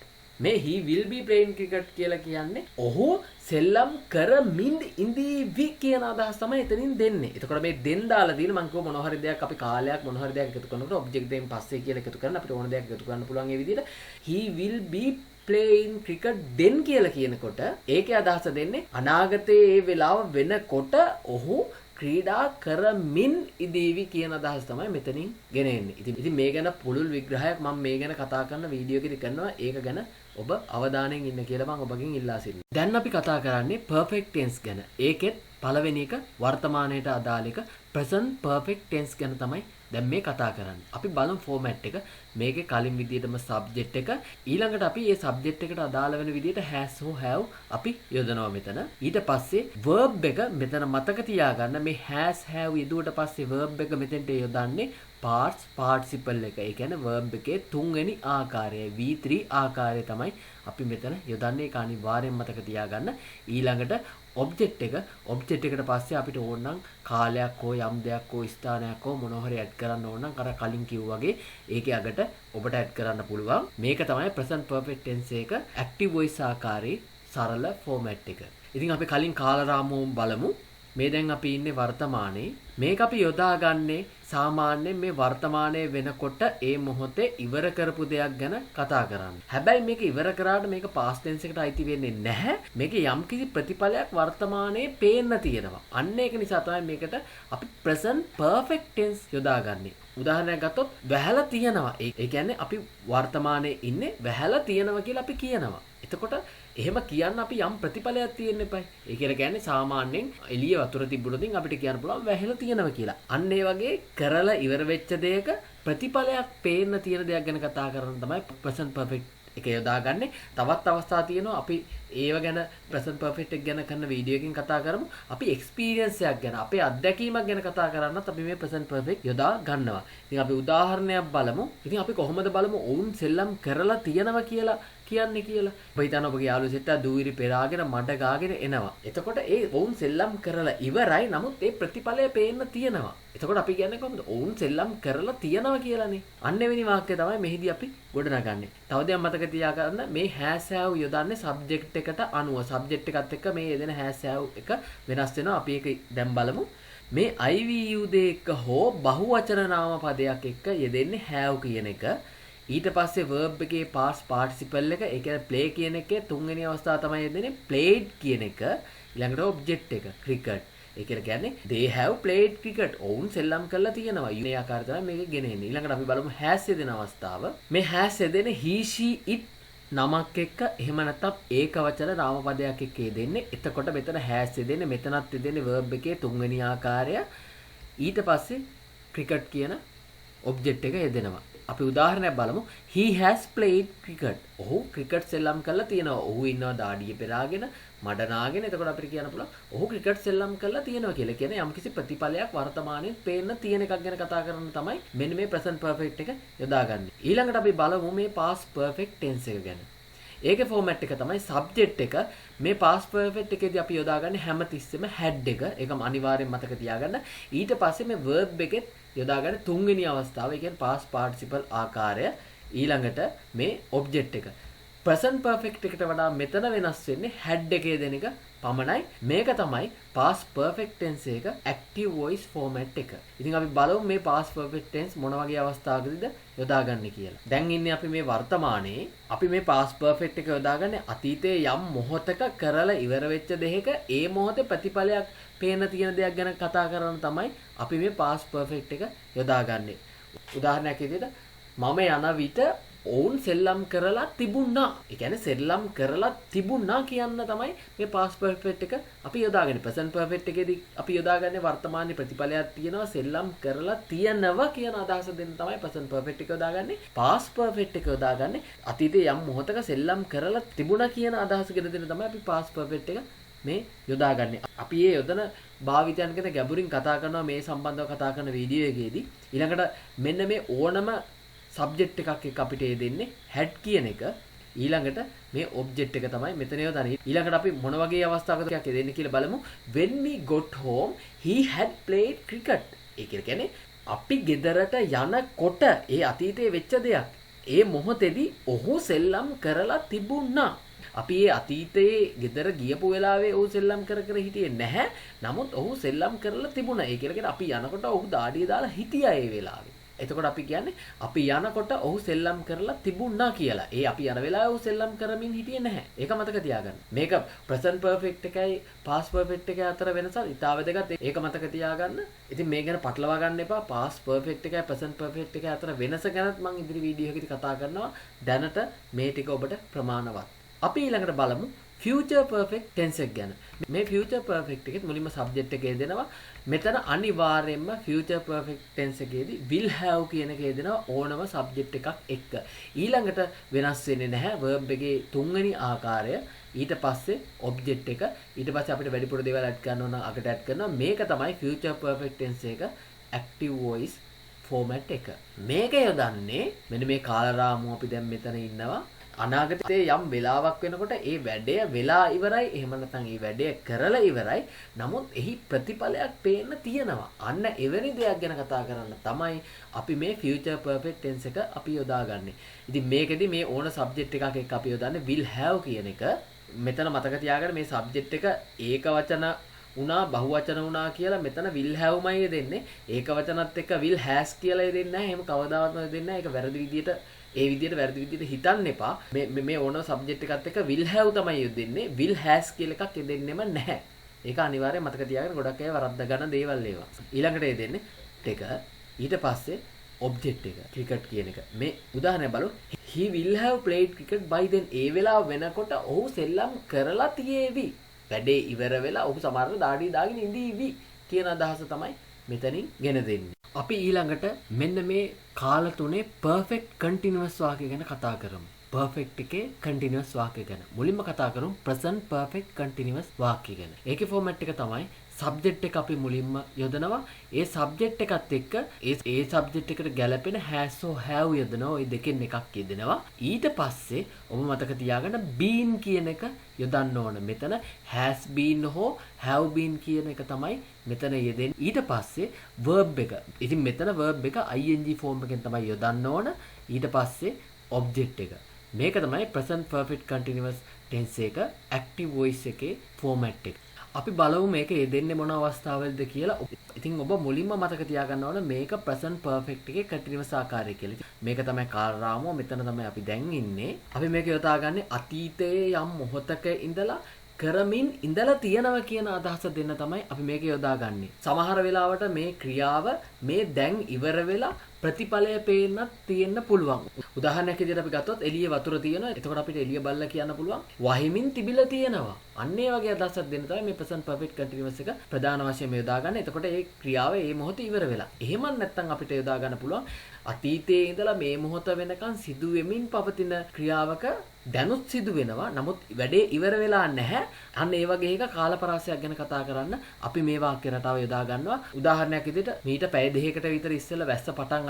මේ he will be playing cricket කියලා කියන්නේ ඔහු සෙල්ලම් කරමින් ඉඳීවි කියන අදහස තමයි එතනින් දෙන්නේ. එතකොට මේ දෙන් දාලා දීලා මම කිව්ව මොන හරි දෙයක් අපි කාලයක් මොන හරි දෙයක් එකතු කරනකොට object දෙකෙන් පස්සේ කියලා එකතු කරන අපිට ඕන දෙයක් එකතු කරන්න පුළුවන්. ඒ විදිහට he will be playing cricket then කියලා කියනකොට ඒකේ අදහස දෙන්නේ අනාගතයේ ඒ වෙලාව වෙනකොට ඔහු ක්‍රීඩා කරමින් ඉදීවි කියන අදහස තමයි මෙතනින් ගෙන එන්නේ. ඉතින් මේ ගැන පුළුල් විග්‍රහයක් මම මේ ගැන කතා කරන වීඩියෝ එකේදී කරනවා. ඒක ගැන ඔබ අවධානයෙන් ඉන්න කියලා මම ඔබගෙන් ඉල්ලා සිටිනවා. දැන් අපි කතා කරන්නේ perfect tense ගැන. ඒකෙත් පළවෙනි එක වර්තමානයට අදාළ එක present perfect tense ගැන තමයි දැන් මේ කතා කරන්නේ. අපි බලමු format එක. මේකේ කලින් විදිහටම subject එක. ඊළඟට අපි මේ subject එකට අදාළ වෙන විදිහට has or have අපි යොදනවා මෙතන. ඊට පස්සේ verb එක මෙතන මතක තියාගන්න. මේ has have යෙදුවට පස්සේ verb එක මෙතෙන්ට යොදන්නේ parts participle එක. ඒ කියන්නේ verb එකේ තුන්වෙනි ආකාරය V3 ආකාරය තමයි අපි මෙතන යොදන්නේ. ඒක අනිවාර්යෙන් මතක තියාගන්න. ඊළඟට object එකට පස්සේ අපිට ඕන නම් කාලයක් හෝ යම් දෙයක් හෝ ස්ථානයක් හෝ මොනවා හරි ඇඩ් කරන්න ඕන නම් අර කලින් කිව්වා වගේ ඒකේ අගට ඔබට ඇඩ් කරන්න පුළුවන්. මේක තමයි present perfect tense එක active voice ආකාරයේ සරල format එක. ඉතින් අපි කලින් කාලරාමුව බලමු. මේ දැන් අපි ඉන්නේ වර්තමානයේ. මේක අපි යොදාගන්නේ සාමාන්‍යයෙන් මේ වර්තමානයේ වෙනකොට ඒ මොහොතේ ඉවර කරපු දෙයක් ගැන කතා කරන්න. හැබැයි මේක ඉවර කරාට මේක past tense එකට අයිති වෙන්නේ නැහැ. මේක යම්කිසි ප්‍රතිඵලයක් වර්තමානයේ පේන්න තියෙනවා. අන්න ඒක නිසා තමයි මේකට අපි present perfect tense යොදාගන්නේ. උදාහරණයක් ගත්තොත් වැහැලා තියෙනවා. ඒ කියන්නේ අපි වර්තමානයේ ඉන්නේ වැහැලා තියෙනවා කියලා අපි කියනවා. එතකොට එහෙම කියන්න අපි යම් ප්‍රතිඵලයක් තියෙන්න එපයි. ඒ කියලා කියන්නේ සාමාන්‍යයෙන් එළිය වතුර තිබුණොතින් අපිට කියන්න පුළුවන් වැහැලා තියෙනවා කියලා. අන්න ඒ වගේ කරලා ඉවර වෙච්ච දෙයක ප්‍රතිඵලයක් පේන්න තියෙන දෙයක් ගැන කතා කරන තමයි present perfect එක යොදාගන්නේ. තවත් අවස්ථා තියෙනවා අපි ඒව ගැන present perfect එක ගැන කරන වීඩියෝ එකකින් කතා කරමු. අපි experience එකක් ගැන අපේ අත්දැකීමක් ගැන කතා කරන්නත් අපි මේ present perfect යොදා ගන්නවා. ඉතින් අපි උදාහරණයක් බලමු. ඉතින් අපි කොහොමද බලමු ඔවුන් සෙල්ලම් කරලා තියෙනවා කියලා කියන්නේ කියලා. ඔබ හිතන්න ඔබගේ යාළුවෝ සෙට්ටා දූවිලි පෙරාගෙන මඩ ගාගෙන එනවා. එතකොට ඒ ඔවුන් සෙල්ලම් කරලා ඉවරයි. නමුත් ඒ ප්‍රතිඵලය පේන්න තියෙනවා. එතකොට අපි කියන්නේ කොහොමද? ඔවුන් සෙල්ලම් කරලා තියෙනවා කියලානේ. අන්න එවැනි වාක්‍ය තමයි මෙහිදී අපි ගොඩනගන්නේ. තව දෙයක් මතක තියාගන්න මේ has have යොදන්නේ subject එකට අනුව. subject එකත් එක්ක මේ යෙදෙන has have එක වෙනස් වෙනවා. අපි ඒක දැන් බලමු. මේ IVU දෙක හෝ බහුවචන නාම පදයක් එක්ක යෙදෙන්නේ have කියන එක. ඊට පස්සේ verb එකේ past participle එක, ඒ කියන්නේ play කියන එකේ තුන්වෙනි අවස්ථාව තමයි යෙදෙන්නේ played කියන එක. ඊළඟට object එක cricket. ඒ කියන්නේ they have played cricket. ඔවුන් සෙල්ලම් කරලා තියෙනවා. මේ ආකාරය තමයි මේක ගෙනෙන්නේ. ඊළඟට අපි බලමු has යෙදෙන අවස්ථාව. මේ has යෙදෙන්නේ he she it නමක් එක්ක එහෙම නැත්නම් ඒක වචන නාමපදයක් එක්ක යෙදෙන්නේ. එතකොට මෙතන has යෙදෙන්නේ, මෙතනත් යෙදෙන්නේ verb එකේ තුන්වෙනි ආකාරය. ඊට පස්සේ cricket කියන object එක යෙදෙනවා. අපි උදාහරණයක් බලමු. He has played cricket. ඔහු ක්‍රිකට් සෙල්ලම් කරලා තියෙනවා. ඔහු ඉන්නවා දාඩිය පෙරාගෙන, මඩ නාගෙන. එතකොට අපිට කියන්න පුළුවන් ඔහු ක්‍රිකට් සෙල්ලම් කරලා තියෙනවා කියලා. කියන්නේ යම්කිසි ප්‍රතිඵලයක් වර්තමානයේ පේන්න තියෙන එකක් ගැන කතා කරන තමයි මෙන්න මේ present perfect එක යොදාගන්නේ. ඊළඟට අපි බලමු මේ past perfect tense එක ගැන. ඒකේ format එක තමයි subject එක. මේ past perfect එකේදී අපි යොදාගන්නේ හැමතිස්සෙම had එක. ඒකම අනිවාර්යෙන් මතක තියාගන්න. ඊට පස්සේ මේ verb එකෙත් යොදාගන්න තුන්වෙනි අවස්ථාව. ඒ කියන්නේ past participle ආකාරය. ඊළඟට මේ object එක. present perfect එකට වඩා මෙතන වෙනස් වෙන්නේ had එකේ දෙන එක පමණයි. මේක තමයි past perfect tense එක active voice format එක. ඉතින් අපි බලමු මේ past perfect tense මොන වගේ අවස්ථාවකදීද යොදාගන්නේ කියලා. දැන් ඉන්නේ අපි මේ වර්තමානයේ. අපි මේ past perfect එක යොදාගන්නේ අතීතයේ යම් මොහොතක කරලා ඉවර වෙච්ච දෙයක ඒ මොහොතේ ප්‍රතිඵලයක් පේන තියෙන දෙයක් ගැන කතා කරන තමයි අපි මේ past perfect එක යොදාගන්නේ. උදාහරණයක් විදිහට මම යන විට ඔවුන් සෙල්ලම් කරලා තිබුණා. ඒ කියන්නේ සෙල්ලම් කරලා තිබුණා කියන්න තමයි මේ past perfect එක අපි යොදාගන්නේ. present perfect එකේදී අපි යොදාගන්නේ වර්තමානයේ ප්‍රතිඵලයක් තියෙනවා සෙල්ලම් කරලා තියනවා කියන අදහස දෙන්න තමයි present perfect එක යොදාගන්නේ. past perfect එක යොදාගන්නේ අතීතයේ යම් මොහොතක සෙල්ලම් කරලා තිබුණා කියන අදහස ගෙන දෙන්න තමයි අපි past perfect එක මේ යොදාගන්නේ. අපි මේ යොදන භාවිතයන් ගැන ගැඹුරින් කතා කරනවා මේ සම්බන්ධව කතා කරන වීඩියෝ එකේදී. ඊළඟට මෙන්න මේ ඕනම subject එකක් එක්ක අපිට දෙන්නේ had කියන එක. ඊළඟට මේ object එක තමයි මෙතන යොදන්නේ. ඊළඟට අපි මොන වගේ අවස්ථාවකද එකක් දෙන්නේ කියලා බලමු. When we got home he had played cricket. ඒ කියන්නේ අපි ගෙදරට යනකොට ඒ අතීතයේ වෙච්ච දෙයක්. ඒ මොහොතේදී ඔහු සෙල්ලම් කරලා තිබුණා. අපි ඒ අතීතයේ ගෙදර ගියපු වෙලාවේ ඔහු සෙල්ලම් කර හිටියේ නැහැ. නමුත් ඔහු සෙල්ලම් කරලා තිබුණා. ඒ කියන්නේ අපි යනකොට ඔහු දාඩිය දාලා හිටියා ඒ වෙලාවේ. එතකොට අපි කියන්නේ අපි යනකොට ඔහු සෙල්ලම් කරලා තිබුණා කියලා. ඒ අපි යන වෙලාවේ ඔහු සෙල්ලම් කරමින් හිටියේ නැහැ. ඒක මතක තියාගන්න. මේක present perfect එකයි past perfect එකයි අතර වෙනස ඉතාල වැදගත්. ඒක මතක තියාගන්න. ඉතින් මේ ගැන පටලවා ගන්න එපා. past perfect එකයි present perfect එකයි අතර වෙනස ගැනත් මම ඉදිරි වීඩියෝ එකකදී කතා කරනවා. දැනට මේ ටික ඔබට ප්‍රමාණවත්. අපි ඊළඟට බලමු future perfect tense එක ගැන. මේ future perfect එකෙත් මුලින්ම subject එකේ දෙනවා. මෙතන අනිවාර්යයෙන්ම future perfect tense එකේදී will have කියන එකේ දෙනවා ඕනම subject එකක් එක්ක. ඊළඟට වෙනස් වෙන්නේ නැහැ verb එකේ තුන්වෙනි ආකාරය. ඊට පස්සේ object එක. ඊට පස්සේ අපිට වැඩිපුර දේවල් add කරන්න ඕන අකට add කරනවා. මේක තමයි future perfect tense එක active voice format එක. මේක යොදන්නේ මෙන්න මේ කාලරාමුව අපි දැන් මෙතන ඉන්නවා. අනාගතයේ යම් වෙලාවක් වෙනකොට ඒ වැඩය වෙලා ඉවරයි. එහෙම නැත්නම් ඒ වැඩය කරලා ඉවරයි. නමුත් එහි ප්‍රතිඵලයක් පේන්න තියෙනවා. අන්න එවැනි දෙයක් ගැන කතා කරන්න තමයි අපි මේ future perfect tense එක අපි යොදාගන්නේ. ඉතින් මේකෙදි මේ ඕන subject එකක් එක්ක අපි යොදන්නේ will have කියන එක. මෙතන මතක තියාගන්න මේ subject එක ඒක වචන උනා බහුවචන උනා කියලා මෙතන will have දෙන්නේ. ඒක වචනත් එක්ක will has කියලා දෙන්නේ නැහැ. එහෙම කවදාවත්ම දෙන්නේ නැහැ. ඒක වැරදි විදියට ඒ විදියට වැරදි විදියට හිතන්න එපා. මේ ඕන සබ්ජෙක්ට් එකත් එක්ක will have තමයි යොදෙන්නේ. will has කියලා එකක් දෙන්නෙම නැහැ. ඒක අනිවාර්යයෙන් මතක තියාගන්න. ගොඩක් අය වරද්ද ගන්න දේවල් ඒවා. ඊළඟට දෙන්නේ ටෙක ඊට පස්සේ ඔබ්ජෙක්ට් එක ක්‍රිකට් කියන එක. මේ උදාහරණයක් බලමු. he will have played cricket by then. ඒ වෙලාව වෙනකොට ඔහු සෙල්ලම් කරලා තියේවි. වැඩේ ඉවර වෙලා ඔහු සමහරව දාඩිය දාගෙන ඉඳීවි කියන අදහස තමයි මෙතනින් ගෙන දෙන්නේ. අපි ඊළඟට මෙන්න මේ කාල තුනේ perfect continuous වාක්‍ය ගැන කතා කරමු. perfect එකේ continuous වාක්‍ය ගැන. මුලින්ම කතා කරමු present perfect continuous වාක්‍ය ගැන. ඒකේ format එක තමයි subject එක අපි මුලින්ම යොදනවා. ඒ subject එකත් එක්ක ඒ subject එකට ගැලපෙන has or have යොදනවා. ওই දෙකෙන් එකක් යෙදෙනවා. ඊට පස්සේ ඔබ මතක තියාගන්න been කියන එක යොදන්න ඕන. මෙතන has been හෝ have been කියන එක තමයි මෙතන යෙදෙන්නේ. ඊට පස්සේ verb එක. ඉතින් මෙතන verb එක ing form එකෙන් තමයි යොදන්න ඕන. ඊට පස්සේ object එක. මේක තමයි present perfect continuous tense එක active voice එකේ format එක. අපි බලමු මේක යෙදෙන්නේ මොන අවස්ථාවලද කියලා. ඉතින් ඔබ මුලින්ම මතක තියාගන්න ඕන මේක present perfect එකේ continuous ආකාරය කියලා. මේක තමයි කාල රාමුව. මෙතන තමයි අපි දැන් ඉන්නේ. අපි මේක යොදාගන්නේ අතීතයේ යම් මොහොතක ඉඳලා කරමින් ඉඳලා තියනවා කියන අදහස දෙන්න තමයි අපි මේක යොදාගන්නේ. සමහර වෙලාවට මේ ක්‍රියාව මේ දැන් ඉවර වෙලා ප්‍රතිඵලය පේන්නත් තියෙන්න පුළුවන්. උදාහරණයක් විදිහට අපි ගත්තොත් එළිය වතුර තියෙනවා. එතකොට අපිට එළිය බලලා කියන්න පුළුවන් වහිමින් තිබිලා තියෙනවා. අන්න ඒ වගේ අදහසක් දෙන්න තමයි මේ present perfect continuous එක ප්‍රධාන වශයෙන් යොදාගන්න. එතකොට ඒ ක්‍රියාව ඒ මොහොතේ ඉවර වෙලා. එහෙම නැත්නම් අපිට යොදා ගන්න පුළුවන් අතීතයේ ඉඳලා මේ මොහොත වෙනකන් සිදු වෙමින් පවතින ක්‍රියාවක දැනුත් සිදු වෙනවා. නමුත් වැඩේ ඉවර වෙලා නැහැ. අන්න ඒ වගේ එක කාලපරාසයක් ගැන කතා කරන්න අපි මේ වාක්‍ය රටාව යොදා ගන්නවා. උදාහරණයක් විදිහට මීට පැය දෙකකට විතර ඉස්සෙල්ලා වැස්ස පටන්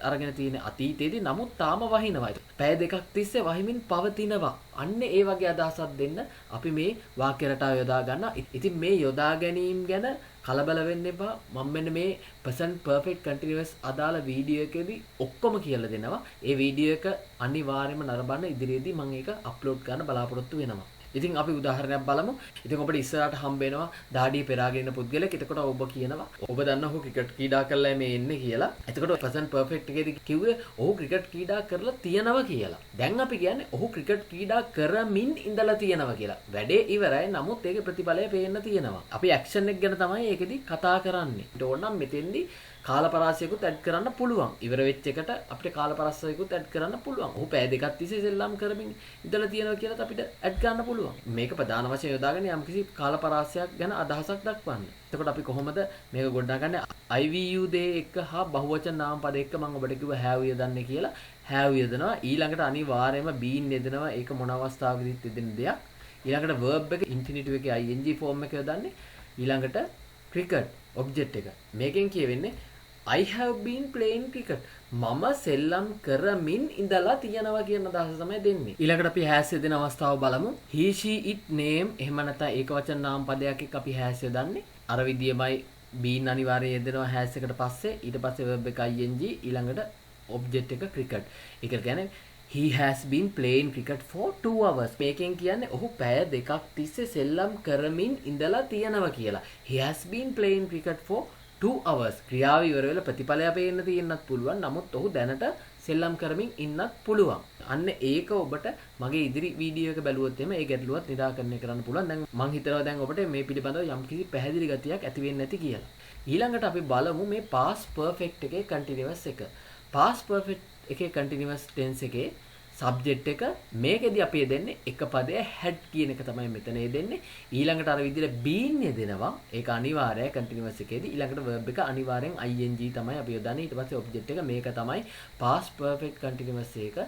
අරගෙන තියෙන අතීතයේදී නමුත් තාම වහිනවා. පැය දෙකක් තිස්සේ වහිමින් පවතිනවා. අන්න ඒ වගේ අදහසක් දෙන්න අපි මේ වාක්‍ය රටාව යොදා ගන්නවා. ඉතින් මේ යොදා ගැනීම ගැන කලබල වෙන්න එපා. මම මෙන්න මේ present perfect continuous අදාළ වීඩියෝ එකේදී ඔක්කොම කියලා දෙනවා. ඒ වීඩියෝ එක අනිවාර්යයෙන්ම නරඹන්න ඉදිරියේදී මම ඒක අප්ලෝඩ් කරන්න බලාපොරොත්තු වෙනවා. ඉතින් අපි උදාහරණයක් බලමු. ඉතින් ඔබට ඉස්සරහට හම්බ වෙනවා දාඩිය පෙරාගෙන ඉන්න පුද්ගලෙක්. එතකොට ඔබ කියනවා ඔබ දන්නවා ඔහු ක්‍රිකට් ක්‍රීඩා කරලා මේ එන්නේ කියලා. එතකොට present perfect එකේදී කිව්වේ ඔහු ක්‍රිකට් ක්‍රීඩා කරලා තියනවා කියලා. දැන් අපි කියන්නේ ඔහු ක්‍රිකට් ක්‍රීඩා කරමින් ඉඳලා තියනවා කියලා. වැඩේ ඉවරයි. නමුත් ඒකේ ප්‍රතිඵලය පේන්න තියෙනවා. අපි ඇක්ෂන් එක ගැන තමයි ඒකෙදී කතා කරන්නේ. ඒට ඕනනම් මෙතෙන්දී කාලපරාසයකුත් ඇඩ් කරන්න පුළුවන්. ඉවර වෙච්ච එකට අපිට කාලපරාසයකුත් ඇඩ් කරන්න පුළුවන්. ඔහු පැය දෙකක් තිස්සේ සෙල්ලම් කරමින් ඉඳලා තියෙනවා කියලාත් අපිට ඇඩ් කරන්න පුළුවන්. මේක ප්‍රධාන වශයෙන් යොදාගෙන යම්කිසි කාලපරාසයක් ගැන අදහසක් දක්වන්න. එතකොට අපි කොහොමද මේක ගොඩනගන්නේ? IVU දේ එක හා බහුවචන නාම පද එක්ක මම ඔබට කිව්වා have යදන්නේ කියලා. have යදනවා. ඊළඟට අනිවාර්යයෙන්ම been යදනවා. ඒක මොන අවස්ථාවකදීත් යදෙන දෙයක්. ඊළඟට verb එක infinitive එකේ ing form එක යොදන්නේ. ඊළඟට cricket object එක. මේකෙන් කියවෙන්නේ I have been playing cricket. මම සෙල්ලම් කරමින් ඉඳලා තියනවා කියන අදහස තමයි දෙන්නේ. ඊළඟට අපි has යදෙන අවස්ථාව බලමු. he she it name එහෙම නැත්නම් ඒකවචන නාම පදයක් එක්ක අපි has යදන්නේ. අර විදියමයි been අනිවාර්යයෙන් යදෙනවා has එකට පස්සේ. ඊට පස්සේ verb එක ing ඊළඟට object එක cricket. ඒක කියන්නේ he has been playing cricket for 2 hours. මේකෙන් කියන්නේ ඔහු පැය දෙකක් තිස්සේ සෙල්ලම් කරමින් ඉඳලා තියනවා කියලා. he has been playing cricket for 2 hours. ක්‍රියාව ඉවර වෙලා ප්‍රතිඵලය පේන්න තියෙන්නත් පුළුවන්. නමුත් ඔහු දැනට සෙල්ලම් කරමින් ඉන්නත් පුළුවන්. අන්න ඒක ඔබට මගේ ඉදිරි වීඩියෝ එක බැලුවොත් එimhe ඒ ගැටලුවත් නිරාකරණය කරන්න පුළුවන්. දැන් මම හිතනවා දැන් ඔබට මේ පිළිබඳව යම්කිසි පැහැදිලි ගතියක් ඇති වෙන්නේ නැති කියලා. ඊළඟට අපි බලමු මේ past perfect එකේ continuous එක. past perfect එකේ continuous tense එකේ subject එක මේකෙදි අපි දෙන්නේ එක පදයේ had කියන එක තමයි මෙතන දෙන්නේ. ඊළඟට අර විදිහට been යදෙනවා. ඒක අනිවාර්යයි continuous එකේදී. ඊළඟට verb එක අනිවාර්යෙන් ing තමයි අපි යොදන්නේ. ඊට පස්සේ object එක මේක තමයි past perfect continuous එක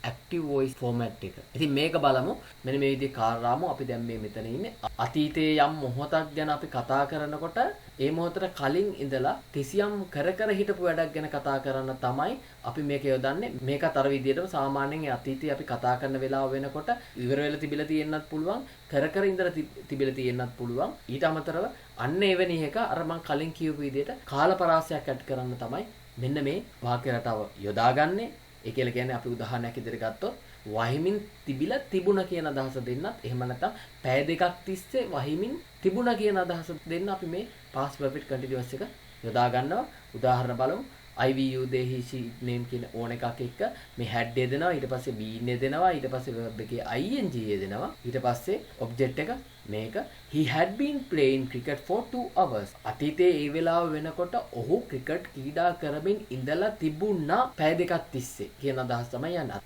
active voice format එක. ඉතින් මේක බලමු. මෙන්න මේ විදිහේ කාර්යාමෝ අපි දැන් මේ මෙතන ඉන්නේ. අතීතයේ යම් මොහොතක් ගැන අපි කතා කරනකොට ඒ මොහොතට කලින් ඉඳලා කිසියම් කර හිටපු වැඩක් ගැන කතා කරන්න තමයි අපි මේක යොදන්නේ. මේකත් අර විදිහටම සාමාන්‍යයෙන් අතීතයේ අපි කතා කරන වෙලාව වෙනකොට ඉවර වෙලා තිබිලා තියෙන්නත් පුළුවන්. කර ඉඳලා තිබිලා තියෙන්නත් පුළුවන්. ඊට අමතරව අන්න එවැනි එක අර මම කලින් කියපු විදිහට කාලපරාසයක් ඇඩ් කරන්න තමයි මෙන්න මේ වාක්‍ය රටාව යොදාගන්නේ. ඒ කියලා කියන්නේ අපි උදාහරණයක් ඉදිරියට ගත්තොත් වහිමින් තිබිලා තිබුණා කියන අදහස දෙන්නත් එහෙම නැත්නම් පැය දෙකක් තිස්සේ වහිමින් තිබුණා කියන අදහස දෙන්න අපි මේ past perfect continuous එක යොදා ගන්නවා. උදාහරණ බලමු. I will you they he she name කියන ඕන එකක් එක්ක මේ had දෙනවා, ඊට පස්සේ been දෙනවා, ඊට පස්සේ verb එකේ ing දෙනවා, ඊට පස්සේ object එක මේක he had been playing cricket for 2 hours. අතීතයේ ඒ වෙලාව වෙනකොට ඔහු ක්‍රිකට් ක්‍රීඩා කරමින් ඉඳලා තිබුණා පැය දෙකක් තිස්සේ කියන අදහස තමයි යන්නේ.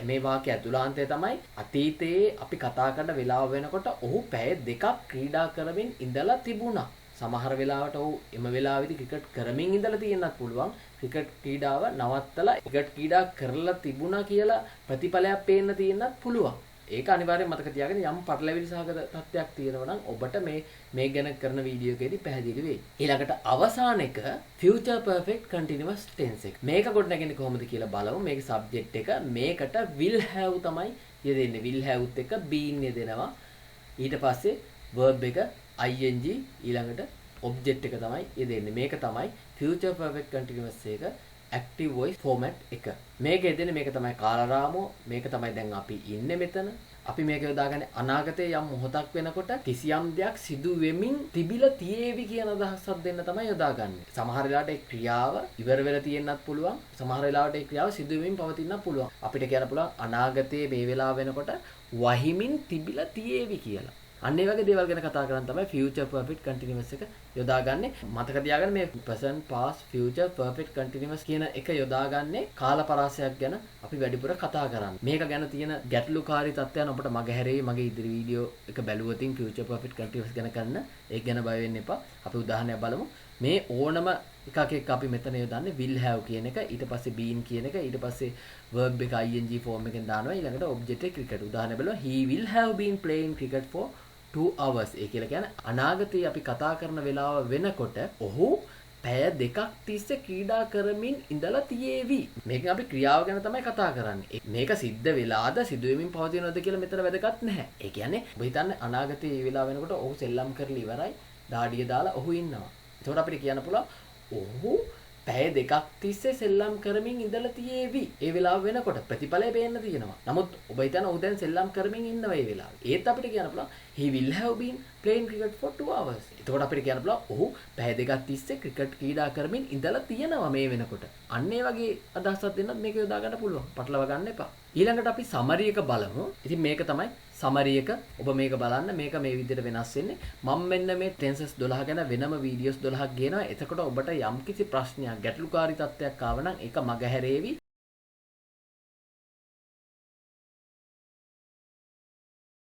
මේ වාක්‍ය ඇතුළාන්තය තමයි අතීතයේ අපි කතා කරන වෙලාව වෙනකොට ඔහු පැය දෙකක් ක්‍රීඩා කරමින් ඉඳලා තිබුණා. සමහර වෙලාවට ඔහු එම වෙලාවෙදි ක්‍රිකට් කරමින් ඉඳලා තියෙන්නත් පුළුවන්. ක්‍රිකට් ක්‍රීඩාව නවත්තලා ක්‍රිකට් ක්‍රීඩා කරලා තිබුණා කියලා ප්‍රතිඵලයක් පේන්න තියෙන්නත් පුළුවන්. ඒක අනිවාර්යෙන් මතක තියාගන්න. යම් පටලැවිලි සහගත තත්ත්වයක් තියෙනවා නම් ඔබට මේ ගැන කරන වීඩියෝ එකේදී පැහැදිලි වෙයි. ඊළඟට අවසාන එක future perfect continuous tense එක. මේක ගොඩනගන්නේ කොහොමද කියලා බලමු. මේකේ subject එක මේකට will have තමයි යෙදෙන්නේ. will have උත් එක been යෙදෙනවා. ඊට පස්සේ verb එක ing ඊළඟට object එක තමයි යෙදෙන්නේ. මේක තමයි future perfect continuous එක active voice format එක. මේක යෙදෙන්නේ මේක තමයි කාලරාමෝ. මේක තමයි දැන් අපි ඉන්නේ මෙතන. අපි මේක යොදාගන්නේ අනාගතයේ යම් මොහොතක් වෙනකොට කිසියම් දෙයක් සිදු වෙමින් තිබිලා තියේවි කියන අදහසක් දෙන්න තමයි යොදාගන්නේ. සමහර වෙලාවට ඒ ක්‍රියාව ඉවර වෙලා තියෙන්නත් පුළුවන්. සමහර වෙලාවට ඒ ක්‍රියාව සිදු වෙමින් පවතින්නත් පුළුවන්. අපිට කියන්න පුළුවන් අනාගතයේ මේ වෙලාව වෙනකොට වහිමින් තිබිලා තියේවි කියලා. අන්න ඒ වගේ දේවල් ගැන කතා කරන් තමයි future perfect continuous එක යොදාගන්නේ. මතක තියාගන්න මේ present past future perfect continuous කියන එක යොදාගන්නේ කාල පරාසයක් ගැන අපි වැඩිපුර කතා කරන්නේ. මේක ගැන තියෙන ගැටලුකාරී තත්ත්වයන් ඔබට මගහැරෙයි මගේ ඉදිරි වීඩියෝ එක බැලුවොතින් future perfect continuous ගැන කරන්න. ඒක ගැන බය වෙන්න එපා. අපි උදාහරණයක් බලමු. මේ ඕනම එකක් එක්ක අපි මෙතන යොදන්නේ will have කියන එක, ඊට පස්සේ been කියන එක, ඊට පස්සේ verb එක ing form එකෙන් දානවා. ඊළඟට object එක cricket. උදාහරණ බලමු. He will have been playing cricket for 2 hours. ඒ කියලා කියන්නේ අනාගතයේ අපි කතා කරන වෙලාව වෙනකොට ඔහු පැය දෙකක් තිස්සේ ක්‍රීඩා කරමින් ඉඳලා තියේවි. මේකෙන් අපි ක්‍රියාව ගැන තමයි කතා කරන්නේ. මේක සිද්ධ වෙලාද සිදුවෙමින් පවතිනවද කියලා මෙතන වැදගත් නැහැ. ඒ කියන්නේ ඔබ හිතන්නේ අනාගතයේ මේ වෙලාව වෙනකොට ඔහු සෙල්ලම් කරලා ඉවරයි. දාඩිය දාලා ඔහු ඉන්නවා. එතකොට අපිට කියන්න පුළුවන් ඔහු පැය දෙකක් තිස්සේ සෙල්ලම් කරමින් ඉඳලා තියේවි. ඒ වෙලාව වෙනකොට ප්‍රතිඵලය පේන්න තියෙනවා. නමුත් ඔබ හිතන ඔහු දැන් සෙල්ලම් කරමින් ඉන්නවා මේ වෙලාවේ. ඒත් අපිට කියන්න පුළුවන් he will have been playing cricket for 2 hours. එතකොට අපිට කියන්න පුළුවන් ඔහු පැය දෙකක් තිස්සේ ක්‍රිකට් ක්‍රීඩා කරමින් ඉඳලා තියෙනවා මේ වෙනකොට. අන්න ඒ වගේ අදහසක් දෙන්නත් මේක යොදා ගන්න පුළුවන්. පටලවා ගන්න එපා. ඊළඟට අපි සමරි එක බලමු. ඉතින් මේක තමයි සමරි එක. ඔබ මේක බලන්න. මේක මේ විදිහට වෙනස් වෙන්නේ. මම මෙන්න මේ tenses 12 ගැන වෙනම වීඩියෝස් 12ක් ගේනවා. එතකොට ඔබට යම්කිසි ප්‍රශ්නයක් ගැටලුකාරී තත්ත්වයක් ආව නම් ඒක මගහැරේවි.